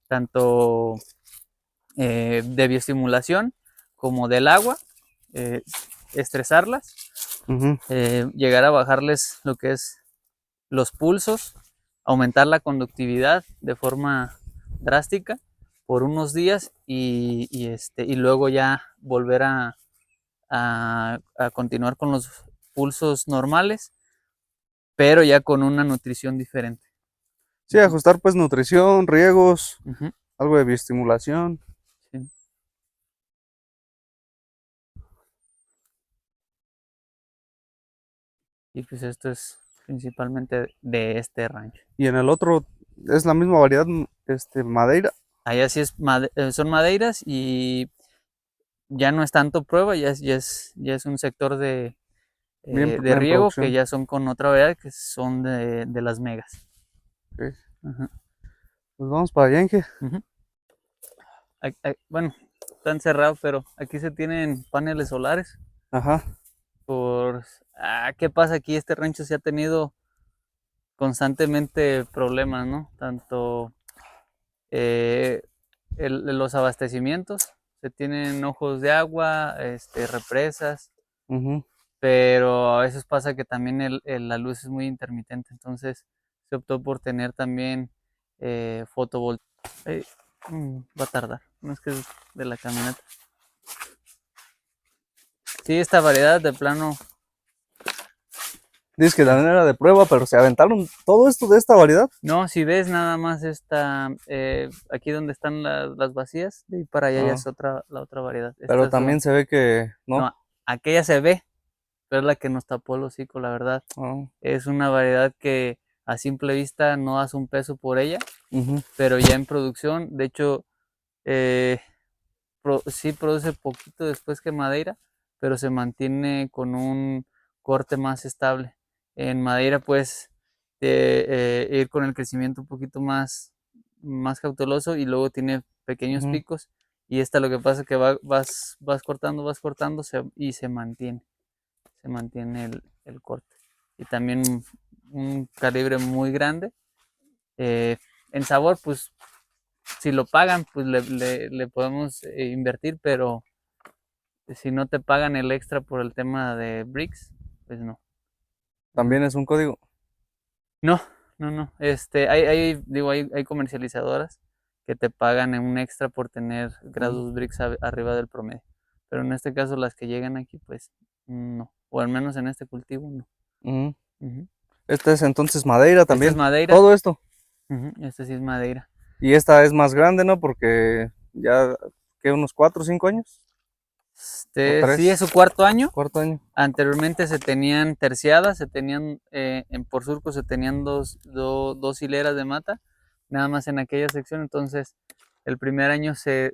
S1: tanto de bioestimulación como del agua, estresarlas,
S2: Ujú.
S1: llegar a bajarles lo que es los pulsos, aumentar la conductividad de forma drástica por unos días y luego ya volver a continuar con los pulsos normales, pero ya con una nutrición diferente.
S2: Sí, ajustar pues nutrición, riegos,
S1: Ujú,
S2: algo de bioestimulación.
S1: sí. Y pues esto es principalmente de este rancho.
S2: Y en el otro es la misma variedad, madeira.
S1: Allá sí son madeiras y ya no es tanto prueba, ya es un sector
S2: Bien
S1: de
S2: en
S1: riego que
S2: producción.
S1: ya son con otra variedad que son de las megas.
S2: Ok.
S1: Ajá,
S2: Pues vamos para allá, Inge.
S1: ujú. Bueno, están cerrados, pero aquí se tienen paneles solares.
S2: Ajá.
S1: ¿Qué pasa aquí? Este rancho se ha tenido constantemente problemas, ¿no? Tanto eh, los abastecimientos, se tienen ojos de agua, represas,
S2: Ujú.
S1: pero a veces pasa que también la luz es muy intermitente, entonces se optó por tener también fotovoltaica. Va a tardar, no es que es de la camioneta. Sí, esta variedad de plano,
S2: Dices que también era de prueba, pero se aventaron todo esto de esta variedad.
S1: no, si ves nada más aquí donde están las vacías, de ahí para allá ya
S2: Ah,
S1: es la otra variedad.
S2: pero
S1: Estas
S2: también
S1: son,
S2: se ve que no.
S1: no, aquella se ve, pero es la que nos tapó el hocico, la verdad.
S2: Ah,
S1: Es una variedad que a simple vista no das un peso por ella,
S2: ujú,
S1: pero ya en producción, de hecho, eh, sí produce poquito después que Madeira, pero se mantiene con un corte más estable. En Madeira puedes ir con el crecimiento un poquito más cauteloso y luego tiene pequeños
S2: ujú.
S1: picos. Y esta lo que pasa es que vas cortando y se mantiene el corte. Y también un calibre muy grande. Eh, en sabor, pues si lo pagan, pues le podemos invertir, pero si no te pagan el extra por el tema de bricks, pues no. Ujú.
S2: También es un código.
S1: No, no, no. Digo, hay comercializadoras que te pagan en un extra por tener
S2: Ujú,
S1: grados bricks arriba del promedio. Pero en este caso, las que llegan aquí, pues no. O al menos en este cultivo, no.
S2: ujú.
S1: Ujú.
S2: Esta es entonces madeira
S1: Esta es
S2: también.
S1: madeira.
S2: Todo esto.
S1: Ujú, esta sí es madeira.
S2: Y esta es más grande, ¿no? Porque ya, ¿qué? Unos 4 o 5 años. O
S1: Sí, es
S2: 3,
S1: su cuarto año.
S2: cuarto año.
S1: Anteriormente se tenían terciadas, por surco se tenían dos hileras de mata, nada más en aquella sección. Entonces, el primer año se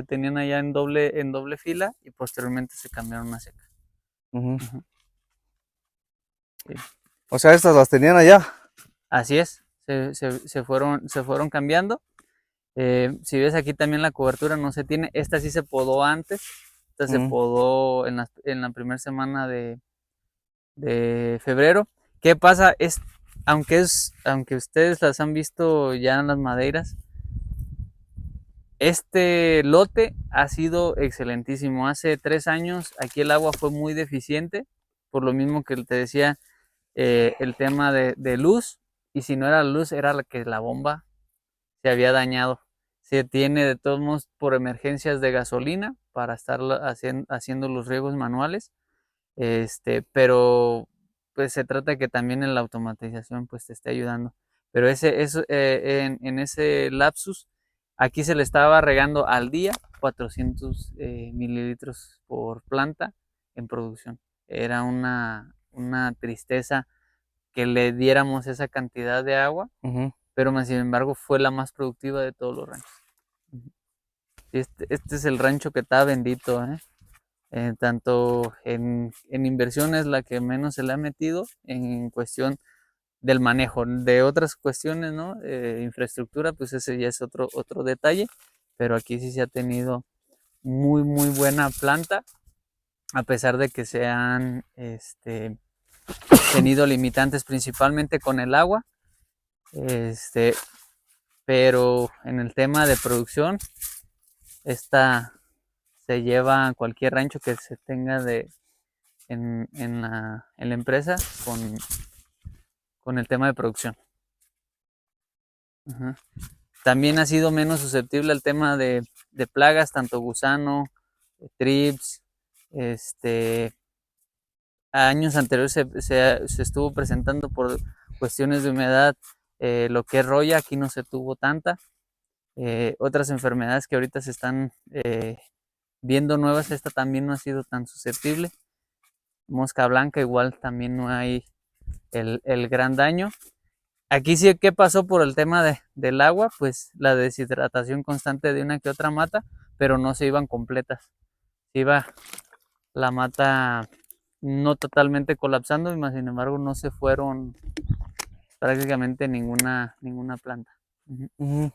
S1: tenían allá en doble fila y posteriormente se cambiaron a seca.
S2: Ujú.
S1: Ujú, sí.
S2: O sea, estas las tenían allá.
S1: Así es, se fueron cambiando. Si ves aquí también la cobertura no se tiene, esta sí se podó antes, esta se
S2: Ujú,
S1: podó en la primera semana de febrero. ¿Qué pasa? Aunque ustedes las han visto ya en las madeiras, este lote ha sido excelentísimo. Hace 3 años aquí el agua fue muy deficiente, por lo mismo que te decía, el tema de luz, y si no era la luz, era la bomba se había dañado. Se tiene de todos modos por emergencias de gasolina para estar haciendo los riegos manuales. Pero pues se trata que también en la automatización pues te esté ayudando. Pero en ese lapsus, aquí se le estaba regando al día 400 mililitros por planta en producción. Era una tristeza que le diéramos esa cantidad de agua,
S2: ujú.
S1: pero sin embargo fue la más productiva de todos los ranchos. Este es el rancho que está bendito, ¿eh? Tanto en inversión es la que menos se le ha metido en cuestión del manejo. De otras cuestiones, ¿no? Infraestructura, pues ese ya es otro detalle, pero aquí sí se ha tenido muy, muy buena planta, a pesar de que se han tenido limitantes principalmente con el agua, pero en el tema de producción, esta se lleva a cualquier rancho que se tenga en la empresa con el tema de producción. Ajá. También ha sido menos susceptible al tema de plagas, tanto gusano, trips. Años anteriores se estuvo presentando por cuestiones de humedad, lo que es roya, aquí no se tuvo tanta. Otras enfermedades que ahorita se están viendo nuevas, esta también no ha sido tan susceptible. Mosca blanca igual también no hay el gran daño. Aquí sí, ¿qué pasó por el tema del agua? Pues la deshidratación constante de una que otra mata, pero no se iban completas. Se iba la mata no totalmente colapsando, y más sin embargo no se fueron prácticamente ninguna planta.
S2: Ujú.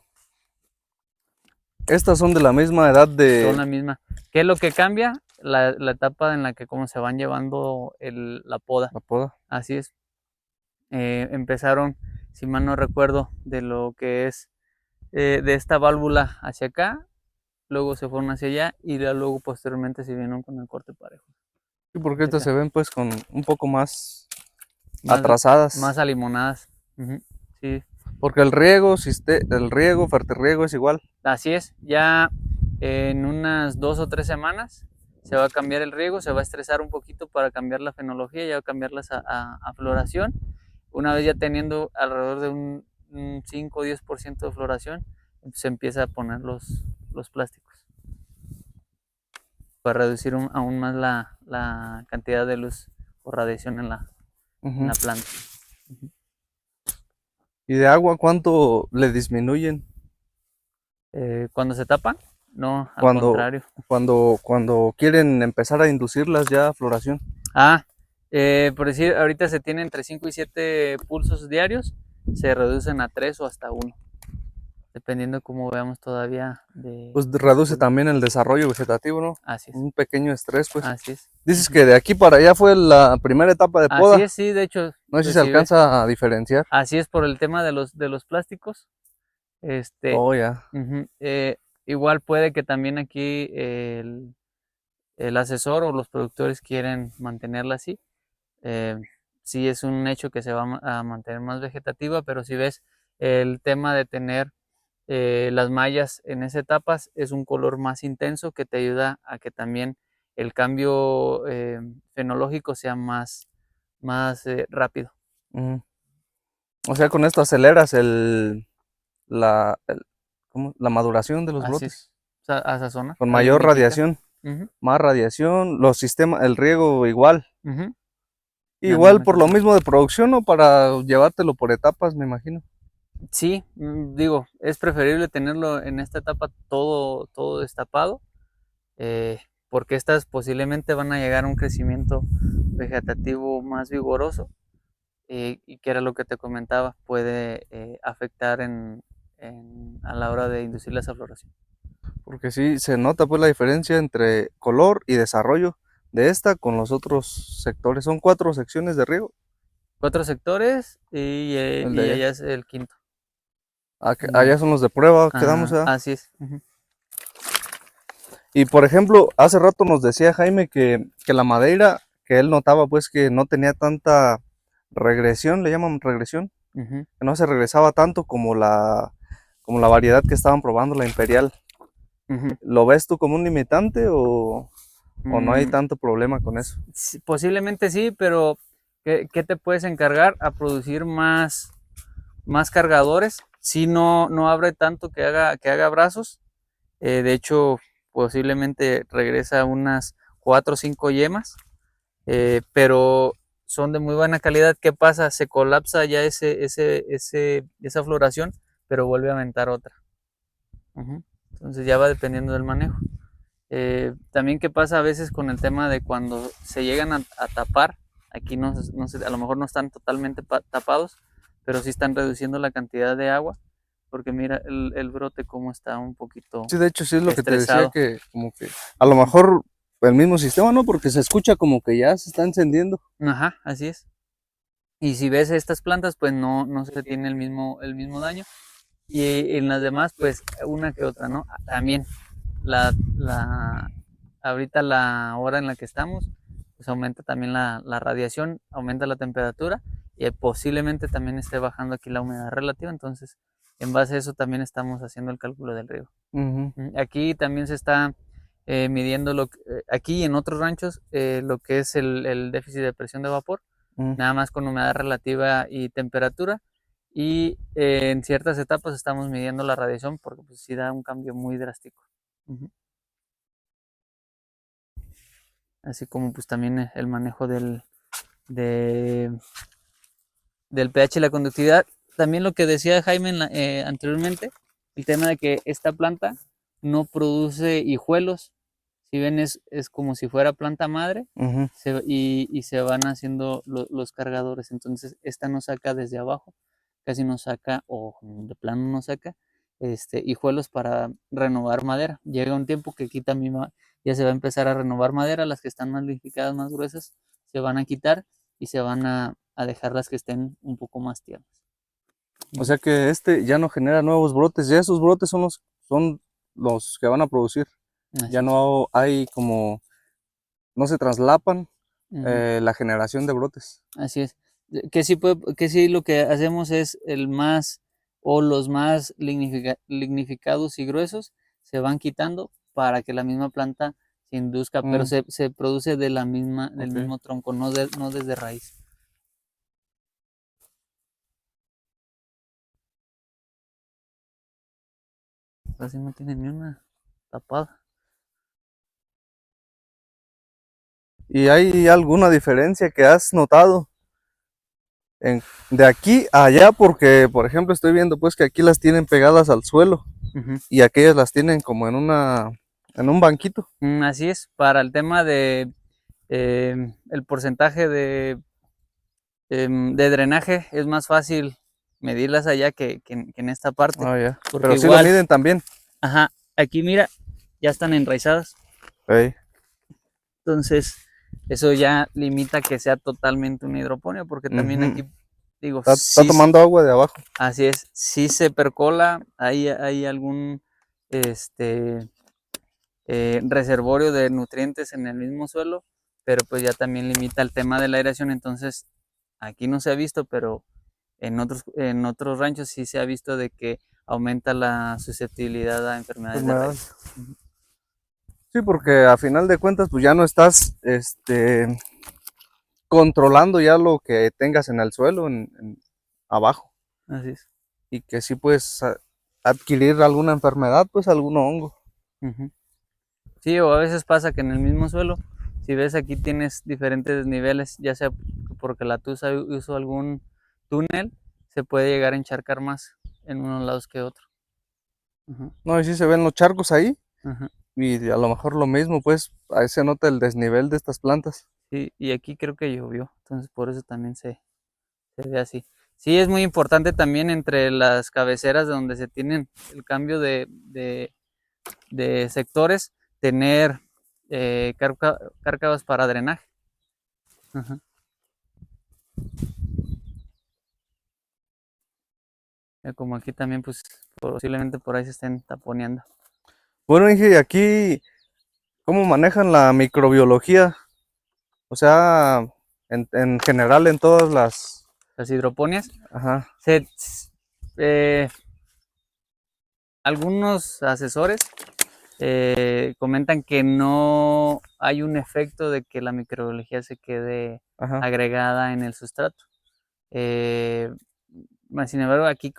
S2: Estas son de la misma edad
S1: Son la
S2: de
S1: misma. ¿Qué es lo que cambia? La etapa en la que cómo se van llevando la poda.
S2: la poda.
S1: Así es. Empezaron, si mal no recuerdo, de lo que es de esta válvula hacia acá, luego se fueron hacia allá y luego posteriormente se vinieron con el corte parejo.
S2: Sí, porque
S1: Hacia
S2: estas
S1: acá.
S2: se ven pues con un poco más
S1: Más
S2: atrasadas.
S1: alimonadas. Ujú, sí,
S2: Porque el riego, fertirriego es igual.
S1: así es. Ya en unas 2 o 3 semanas se va a cambiar el riego, se va a estresar un poquito para cambiar la fenología, ya va a cambiarlas a floración. Una vez ya teniendo alrededor de un 5 o 10% de floración, se empieza a poner los plásticos para reducir aún más la cantidad de luz o radiación en la
S2: Ujú.
S1: planta.
S2: ¿Y de agua cuánto le disminuyen
S1: Cuando se tapan, no, al
S2: cuando,
S1: contrario.
S2: cuando quieren empezar a inducirlas ya a floración?
S1: Por decir, ahorita se tiene entre 5 y 7 pulsos diarios, se reducen a 3 o hasta 1, dependiendo cómo veamos todavía
S2: Pues
S1: de los
S2: reduce
S1: pulsos.
S2: también el desarrollo vegetativo, ¿no?
S1: Así es,
S2: Un pequeño estrés, pues.
S1: así es.
S2: Dices que de aquí para allá fue la primera etapa de
S1: Así
S2: poda.
S1: es, sí, de hecho,
S2: No sé si
S1: pues
S2: se
S1: si ves,
S2: alcanza a diferenciar.
S1: así es por el tema de los plásticos.
S2: Oh, ya.
S1: Ujú, igual puede que también aquí el asesor o los productores quieren mantenerla así. Eh, sí es un hecho que se va a mantener más vegetativa, pero si ves el tema de tener las mallas en esas etapas, es un color más intenso que te ayuda a que también el cambio fenológico sea más rápido.
S2: Ujú. O sea, con esto aceleras la, el- la maduración de los
S1: Así es,
S2: brotes.
S1: a esa zona,
S2: Con mayor
S1: alimitica.
S2: radiación.
S1: Ujú,
S2: Más radiación, los sistemas, el riego igual.
S1: ujú, la
S2: Igual
S1: misma
S2: por lo
S1: cantidad.
S2: mismo de producción o para llevártelo por etapas, me imagino.
S1: Sí, digo, es preferible tenerlo en esta etapa todo destapado, eh, porque estas posiblemente van a llegar a un crecimiento vegetativo más vigoroso, y que era lo que te comentaba, puede afectar a la hora de inducir esa floración.
S2: Porque sí se nota pues la diferencia entre color y desarrollo de esta con los otros sectores. Son 4 secciones de riego.
S1: 4 sectores
S2: El de
S1: y
S2: allá.
S1: allá es el quinto.
S2: Allá son los de prueba, quedamos
S1: Ajá,
S2: allá.
S1: así es. Ujú.
S2: Y por ejemplo, hace rato nos decía Jaime que la madeira, que él notaba pues que no tenía tanta regresión, le llaman regresión,
S1: Ujú,
S2: que no se regresaba tanto como la variedad que estaban probando, la imperial.
S1: ujú.
S2: ¿Lo ves tú como un limitante o no hay
S1: Mm,
S2: tanto problema con eso?
S1: sí, posiblemente sí, pero ¿qué te puedes encargar a producir más cargadores? Si no abre tanto que haga brazos. De hecho, posiblemente regresa unas 4 o 5 yemas, pero son de muy buena calidad. ¿Qué pasa? Se colapsa ya esa floración, pero vuelve a aumentar otra. Ujú. Entonces ya va dependiendo del manejo. También qué pasa a veces con el tema de cuando se llegan a tapar, aquí no sé, a lo mejor no están totalmente tapados, pero sí están reduciendo la cantidad de agua. porque mira el brote cómo está un poquito
S2: Sí, de hecho, sí es lo que te decía,
S1: estresado.
S2: que como que a lo mejor el mismo sistema, ¿no? Porque se escucha como que ya se está encendiendo.
S1: Ajá, así es. Y si ves estas plantas, pues no se tiene el mismo daño. Y en las demás, pues una que otra, ¿no? También la ahorita la hora en la que estamos, pues aumenta también la radiación, aumenta la temperatura y posiblemente también esté bajando aquí la humedad relativa. Entonces, en base a eso también estamos haciendo el cálculo del riego.
S2: Ujú,
S1: Aquí también se está midiendo aquí y en otros ranchos lo que es el déficit de presión de vapor,
S2: ujú.
S1: nada más con humedad relativa y temperatura. Y en ciertas etapas estamos midiendo la radiación porque pues, sí da un cambio muy drástico. Ujú. Así como pues también el manejo de- del pH y la conductividad. También lo que decía Jaime anteriormente, el tema de que esta planta no produce hijuelos. Si ven, es como si fuera planta madre
S2: Ujú.
S1: y se van haciendo los cargadores. Entonces, esta no saca desde abajo, casi no saca, o de plano no saca, hijuelos para renovar madera. Llega un tiempo que aquí también ya se va a empezar a renovar madera, las que están más lignificadas, más gruesas, se van a quitar y se van a dejar las que estén un poco más tiernas.
S2: O sea que este ya no genera nuevos brotes, ya esos brotes son los que van a producir. Ya
S1: Así es.
S2: no hay como, no se traslapan
S1: Ujú.
S2: la generación de brotes.
S1: Así es. Que sí lo que hacemos es el más o los más lignificados y gruesos se van quitando para que la misma planta se induzca, pero
S2: Mm,
S1: se produce del
S2: ok.
S1: mismo tronco, no desde raíz. Así no tiene ni una tapada.
S2: ¿Y hay alguna diferencia que has notado de aquí a allá? Porque, por ejemplo, estoy viendo pues que aquí las tienen pegadas al suelo
S1: Ujú.
S2: y aquellas las tienen como en un banquito.
S1: Así es, para el tema de el porcentaje de drenaje es más fácil medirlas allá que en esta parte,
S2: Ah, ya.
S1: porque
S2: Pero sí lo
S1: igual,
S2: miden también.
S1: ajá, aquí mira, ya están enraizadas,
S2: Ey,
S1: entonces eso ya limita que sea totalmente un hidroponio, porque también
S2: ujú.
S1: aquí, digo,
S2: Está
S1: sí,
S2: tomando agua de abajo.
S1: así es, si se percola, hay algún este, reservorio de nutrientes en el mismo suelo, pero pues ya también limita el tema de la aireación, entonces aquí no se ha visto, pero en otros ranchos sí se ha visto de que aumenta la susceptibilidad a enfermedades de
S2: Enfermedades.
S1: raíz. Ujú.
S2: Sí, porque a final de cuentas, pues ya no estás, controlando ya lo que tengas en el suelo, abajo,
S1: Así es.
S2: y que sí puedes adquirir alguna enfermedad, pues algún hongo.
S1: Ujú. Sí, o a veces pasa que en el mismo suelo, si ves aquí tienes diferentes niveles, ya sea porque la tusa usó algún túnel, se puede llegar a encharcar más en unos lados que otro. Ujú,
S2: No, y sí se ven los charcos ahí,
S1: ujú.
S2: y a lo mejor lo mismo, pues ahí se nota el desnivel de estas plantas.
S1: Sí, y aquí creo que llovió, entonces por eso también se ve así. Sí, es muy importante también entre las cabeceras de donde se tienen el cambio de sectores, tener cárcavas para drenaje. Ajá. Como aquí también, pues posiblemente por ahí se estén taponeando.
S2: Bueno, Inge, aquí, ¿cómo manejan la microbiología? O sea, en general en todas las...
S1: Las hidroponias,
S2: Ajá.
S1: se, eh, algunos asesores comentan que no hay un efecto de que la microbiología se quede
S2: Ajá.
S1: agregada en el sustrato. Eh, Sin embargo, aquí,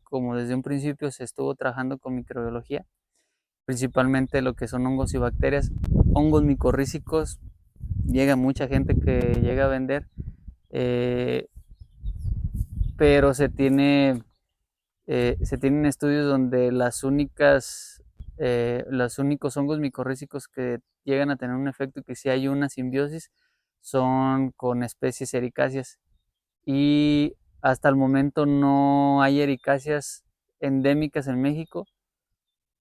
S1: como desde un principio se estuvo trabajando con microbiología, principalmente lo que son hongos y bacterias, hongos micorrízicos, llega mucha gente que llega a vender, eh, pero se tienen estudios donde los únicos hongos micorrízicos que llegan a tener un efecto y que sí hay una simbiosis son con especies ericáceas. Y hasta el momento no hay ericáceas endémicas en México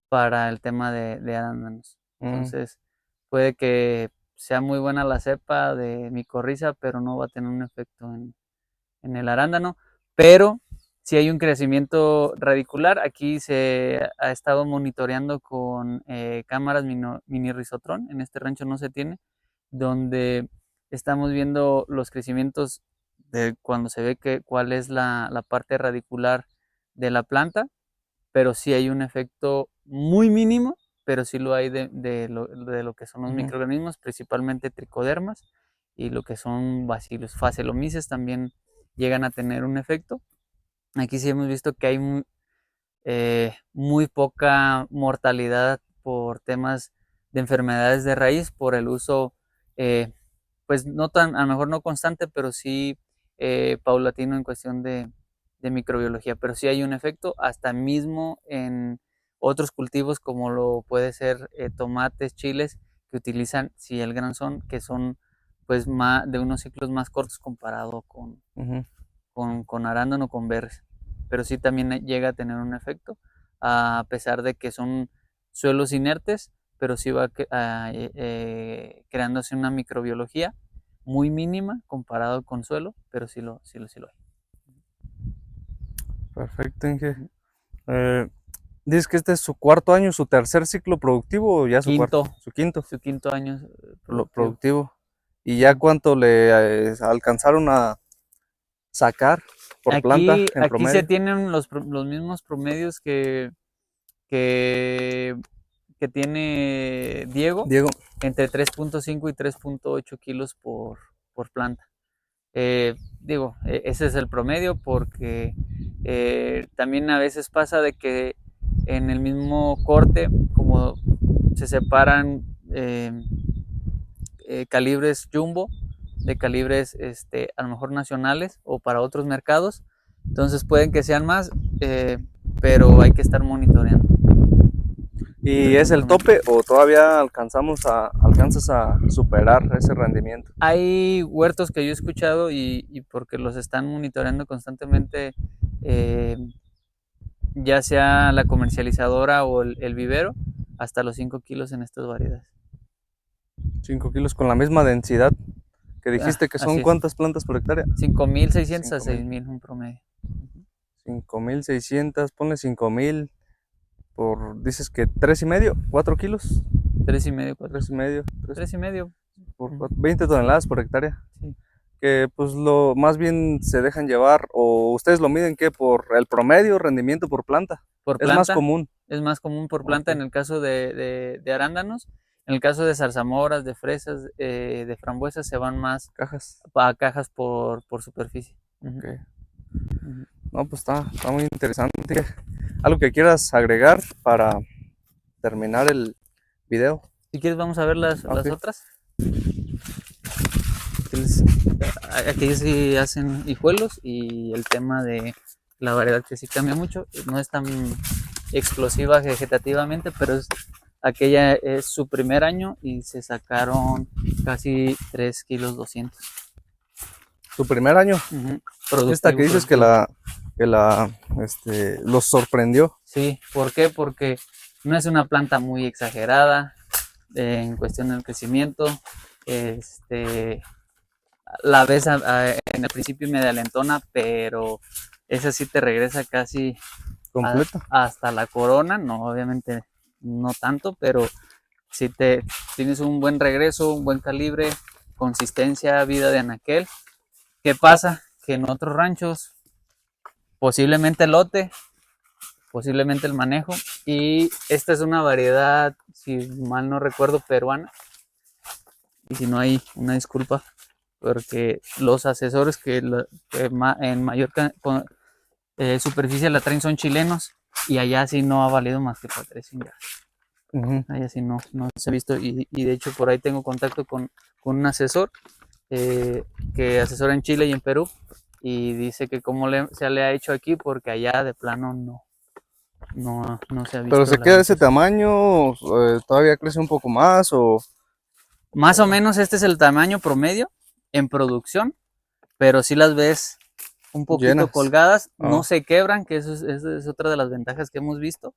S1: para el tema de arándanos. Entonces, puede que sea muy buena la cepa de micorriza, pero no va a tener un efecto en el arándano. Pero si hay un crecimiento radicular, aquí se ha estado monitoreando con cámaras mini risotron, en este rancho no se tiene, donde estamos viendo los crecimientos de cuando se ve cuál es la parte radicular de la planta, pero sí hay un efecto muy mínimo, pero sí lo hay de lo que son los microorganismos, principalmente tricodermas y lo que son bacilos. Phaseolomyces también llegan a tener un efecto. Aquí sí hemos visto que hay muy poca mortalidad por temas de enfermedades de raíz, por el uso, pues no tan, a lo mejor no constante, pero sí paulatino en cuestión de microbiología. Pero sí hay un efecto, hasta mismo en otros cultivos como lo puede ser tomates, chiles, que utilizan, sí, el granzón, que son pues de unos ciclos más cortos comparado con arándano, con berries. Pero sí también llega a tener un efecto, a pesar de que son suelos inertes, pero sí va creándose una microbiología muy mínima comparado con suelo, pero sí lo hay.
S2: Perfecto, Inge. Dices que este es su cuarto año, su tercer ciclo productivo o ya su
S1: Quinto.
S2: cuarto, su quinto
S1: Su quinto año
S2: productivo. ¿Y ya cuánto le alcanzaron a sacar por planta en
S1: Aquí
S2: promedio?
S1: se tienen los mismos promedios que tiene Diego, entre 3.5 y 3.8 kilos por planta. Ese es el promedio porque también a veces pasa de que en el mismo corte, como se separan calibres jumbo de calibres a lo mejor nacionales o para otros mercados, entonces pueden que sean más, pero hay que estar monitoreando.
S2: ¿Y es el tope o todavía alcanzas a superar ese rendimiento?
S1: Hay huertos que yo he escuchado y porque los están monitoreando constantemente, ya sea la comercializadora o el vivero, hasta los 5 kilos en estas variedades.
S2: 5 kilos con la misma densidad que dijiste que son, ¿cuántas plantas por hectárea?
S1: 5.600 a 6.000 un promedio.
S2: 5.600, ponle 5.000 por, dices que 3.5, 4 kilos.
S1: 3.5, 4.
S2: 3.5.
S1: 3.5.
S2: Por 20 toneladas por hectárea.
S1: Sí.
S2: Que pues lo más bien se dejan llevar, o ustedes lo miden que por el promedio rendimiento por planta.
S1: Por planta.
S2: Es más común.
S1: Es más común por planta en el caso de arándanos. En el caso de zarzamoras, de fresas, de frambuesas, se van más a cajas por superficie.
S2: Okay. No, pues está muy interesante. ¿Algo que quieras agregar para terminar el video?
S1: Si quieres vamos a ver las otras. Aquellos sí hacen hijuelos y el tema de la variedad que sí cambia mucho. No es tan explosiva vegetativamente, pero aquella es su primer año y se sacaron casi 3 kilos 200.
S2: ¿Su primer año? Esta que dices que los sorprendió.
S1: Sí, ¿por qué? Porque no es una planta muy exagerada en cuestión del crecimiento. La ves en el principio media lentona, pero esa sí te regresa casi
S2: completa
S1: hasta la corona. No, obviamente no tanto, pero si tienes un buen regreso, un buen calibre, consistencia, vida de anaquel. ¿Qué pasa? Que en otros ranchos, posiblemente el lote, posiblemente el manejo, y esta es una variedad, si mal no recuerdo, peruana, y si no hay una disculpa, porque los asesores que en mayor superficie la traen son chilenos, y allá sí no ha valido más que para 3 fingas. Allá sí no se ha visto, y de hecho por ahí tengo contacto con un asesor que asesora en Chile y en Perú, y dice que cómo se le ha hecho aquí, porque allá de plano no se ha visto.
S2: ¿Pero se queda ese tamaño? ¿Todavía crece un poco más?
S1: Más o menos este es el tamaño promedio en producción, pero sí las ves un poquito
S2: Llenas.
S1: colgadas, no
S2: Ah.
S1: se quebran, que eso es otra de las ventajas que hemos visto,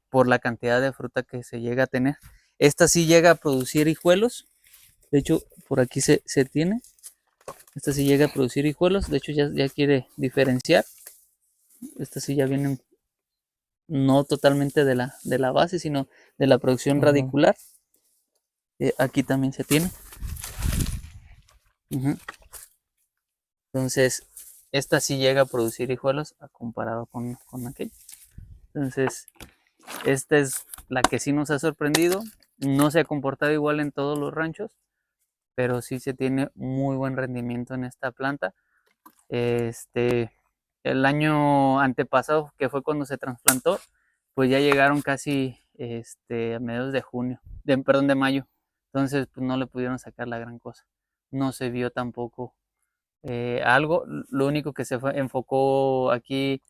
S1: por la cantidad de fruta que se llega a tener. Esta sí llega a producir hijuelos, de hecho por aquí se tiene, esta sí llega a producir hijuelos, de hecho ya quiere diferenciar, esta sí ya vienen no totalmente de la base, sino de la producción radicular. Aquí también se tiene. Entonces, esta sí llega a producir hijuelos comparado con aquella. Entonces, esta es la que sí nos ha sorprendido. No se ha comportado igual en todos los ranchos, pero sí se tiene muy buen rendimiento en esta planta. El año antepasado, que fue cuando se trasplantó, pues ya llegaron casi a mediados de junio, perdón, de mayo. Entonces, pues no le pudieron sacar la gran cosa. No se vio tampoco algo. Lo único que enfocó aquí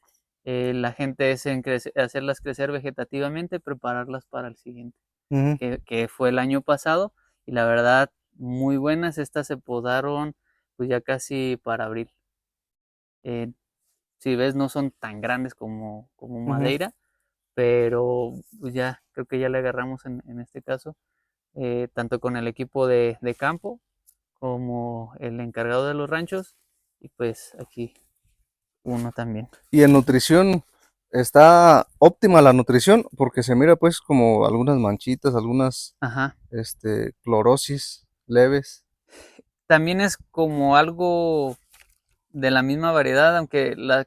S1: la gente es en hacerlas crecer vegetativamente, prepararlas para el siguiente, que fue el año pasado. Y la verdad, muy buenas. Estas se podaron pues ya casi para abril. Si ves, no son tan grandes como Madeira, pero pues ya creo que ya le agarramos en este caso, tanto con el equipo de campo como el encargado de los ranchos, y pues aquí uno también.
S2: Y en nutrición, está óptima la nutrición, porque se mira pues como algunas manchitas, algunas
S1: Ajá.
S2: clorosis leves.
S1: También es como algo de la misma variedad, aunque le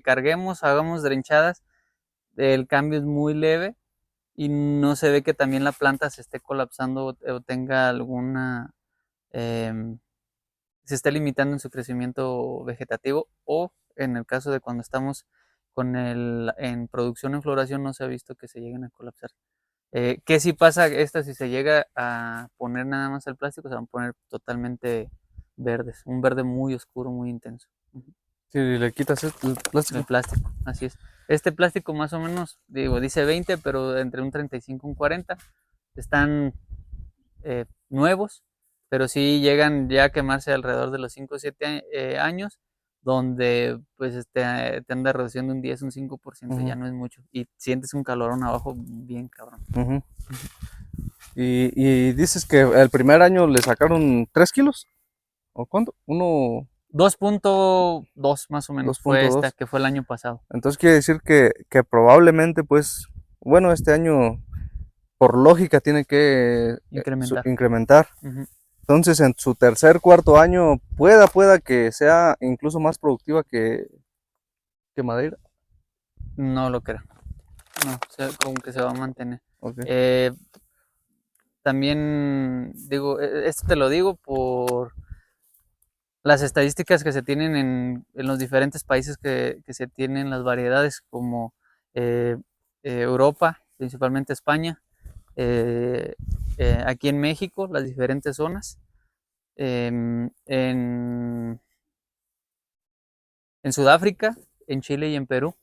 S1: carguemos, hagamos drenchadas, el cambio es muy leve y no se ve que también la planta se esté colapsando o tenga alguna, em, se esté limitando en su crecimiento vegetativo, o en el caso de cuando estamos en producción en floración no se ha visto que se lleguen a colapsar. ¿Qué si pasa si se llega a poner nada más el plástico? Se van a poner totalmente verdes, un verde muy oscuro, muy intenso.
S2: Si le quitas el
S1: El
S2: plástico.
S1: plástico, así es. Este plástico más o menos, digo, dice 20, pero entre un 35 y un 40 están nuevos, pero sí llegan ya a quemarse alrededor de los 5 o 7 años, donde pues te anda reduciendo un 10, un 5%, ya no es mucho. Y sientes un calorón abajo bien cabrón.
S2: Y dices que el primer año le sacaron 3 kilos, ¿o cuánto?
S1: 2.2 más o menos fue esta,
S2: 2.2.
S1: que fue el año pasado.
S2: Entonces quiere decir que probablemente, pues, bueno, este año, por lógica, tiene que
S1: Incrementar.
S2: incrementar.
S1: Ujú.
S2: Entonces, en su tercer, cuarto año, pueda que sea incluso más productiva que Madeira.
S1: No lo creo. No, como que se va a mantener.
S2: Okay.
S1: También digo, esto te lo digo por las estadísticas que se tienen en los diferentes países que se tienen las variedades, como eh, Europa, principalmente España, aquí en México, las diferentes zonas, en Sudáfrica, en Chile y en Perú.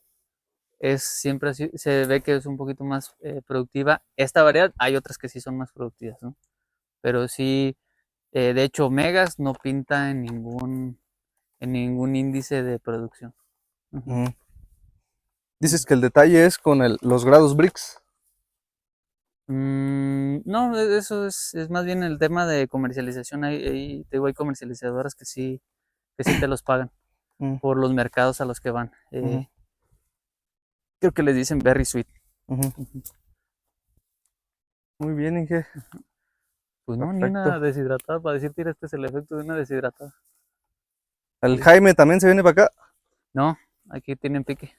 S1: Siempre así, se ve que es un poquito más productiva esta variedad. Hay otras que sí son más productivas, ¿no? Pero sí, de hecho, Megas no pinta en ningún índice de producción.
S2: Dices que el detalle es con los grados BRICS.
S1: No, eso es más bien el tema de comercialización. Ahí te digo, hay comercializadoras que sí te los pagan
S2: Mm,
S1: por los mercados a los que van.
S2: ujú,
S1: Creo que les dicen Berry Sweet.
S2: ujú. Muy bien, Inge.
S1: Pues no, ni una
S2: Perfecto.
S1: deshidratada. Para decir, mira, este es el efecto de una deshidratada.
S2: ¿El
S1: Sí.
S2: Jaime también se viene para acá?
S1: No, aquí tienen pique.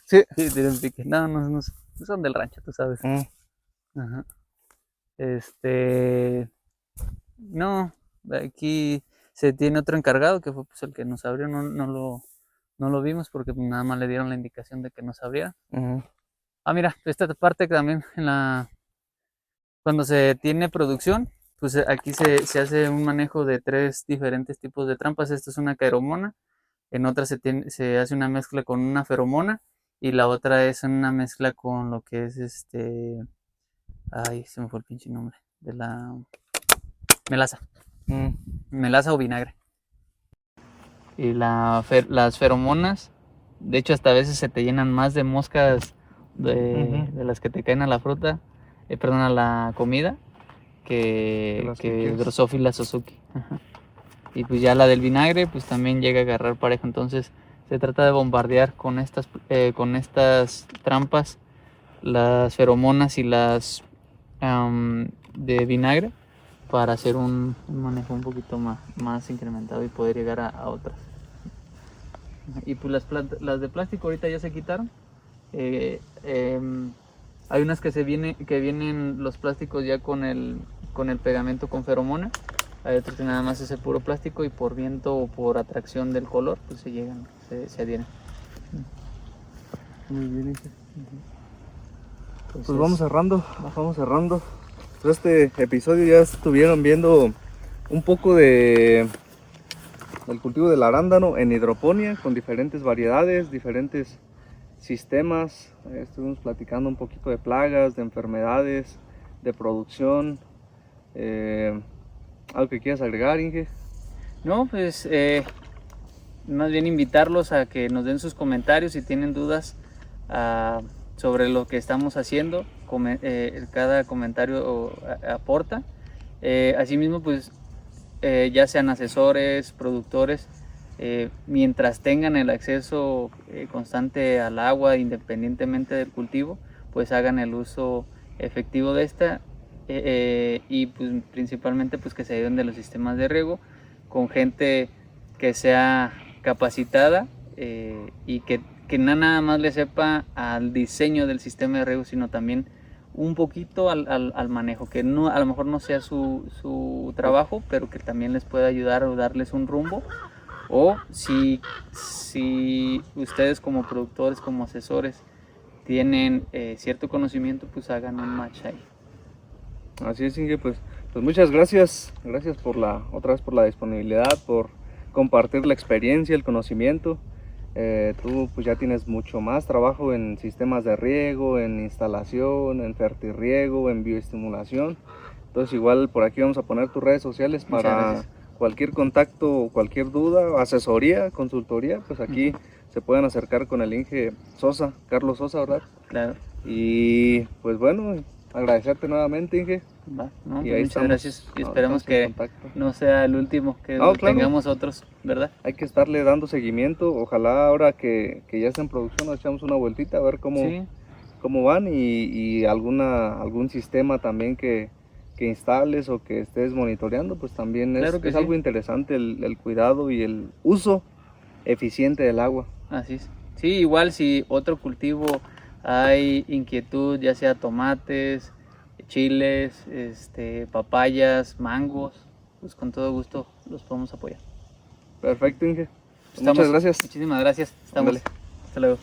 S2: Sí.
S1: Sí, tienen pique. No, no son del rancho, tú sabes.
S2: Mm,
S1: Ajá. No, aquí se tiene otro encargado que fue pues, el que nos abrió. No lo vimos porque nada más le dieron la indicación de que nos abriera.
S2: ujú,
S1: Mira, esta parte también cuando se tiene producción, pues aquí se hace un manejo de 3 diferentes tipos de trampas. Esta es una feromona, en otra se hace una mezcla con una feromona, y la otra es una mezcla con lo que es ay, se me fue el pinche nombre, de la melaza,
S2: mm.
S1: melaza o vinagre. Y las feromonas, de hecho hasta a veces se te llenan más de moscas de las que te caen a la fruta, perdón, a la comida, que Drosophila Suzuki. Y pues ya la del vinagre pues también llega a agarrar parejo, entonces se trata de bombardear con estas trampas las feromonas y las de vinagre para hacer un manejo un poquito más incrementado y poder llegar a otras. Y pues las de plástico ahorita ya se quitaron. Hay unas que vienen los plásticos ya con el pegamento con feromona. Hay otros que nada más es el puro plástico y por viento o por atracción del color pues se adhieren.
S2: Muy bien, Inge. Pues vamos cerrando. Pues este episodio ya estuvieron viendo un poco del cultivo del arándano en hidroponía con diferentes variedades, diferentes sistemas. Estuvimos platicando un poquito de plagas, de enfermedades, de producción. ¿Algo que quieras agregar, Inge?
S1: No, pues más bien invitarlos a que nos den sus comentarios si tienen dudas sobre lo que estamos haciendo. Cada comentario aporta. Asimismo, pues ya sean asesores, productores, mientras tengan el acceso constante al agua independientemente del cultivo, pues hagan el uso efectivo de esta y pues principalmente pues que se ayuden de los sistemas de riego con gente que sea capacitada y que nada más le sepa al diseño del sistema de riego, sino también un poquito al manejo, que no, a lo mejor no sea su trabajo, pero que también les pueda ayudar o darles un rumbo. O si ustedes como productores, como asesores, tienen cierto conocimiento, pues hagan un match ahí.
S2: Así es, Inge, pues muchas gracias otra vez por la disponibilidad, por compartir la experiencia, el conocimiento. Tú pues ya tienes mucho más trabajo en sistemas de riego, en instalación, en fertirriego, en bioestimulación. Entonces igual por aquí vamos a poner tus redes sociales para cualquier contacto, cualquier duda, asesoría, consultoría, pues aquí se pueden acercar con el Inge Sosa, Carlos Sosa, ¿verdad?
S1: Claro.
S2: Y pues bueno, agradecerte nuevamente, Inge.
S1: Va, no, pues muchas gracias y esperemos que no sea el último, que tengamos otros, ¿verdad?
S2: Hay que estarle dando seguimiento. Ojalá ahora que ya está en producción nos echamos una vueltita a ver cómo van y algún sistema también que instales o que estés monitoreando, pues también es algo interesante el cuidado y el uso eficiente del agua.
S1: Así es. Sí, igual si otro cultivo hay inquietud, ya sea tomates, chiles, papayas, mangos, pues con todo gusto los podemos apoyar.
S2: Perfecto, Inge. Muchas gracias.
S1: Muchísimas gracias. Estamos. Hasta luego.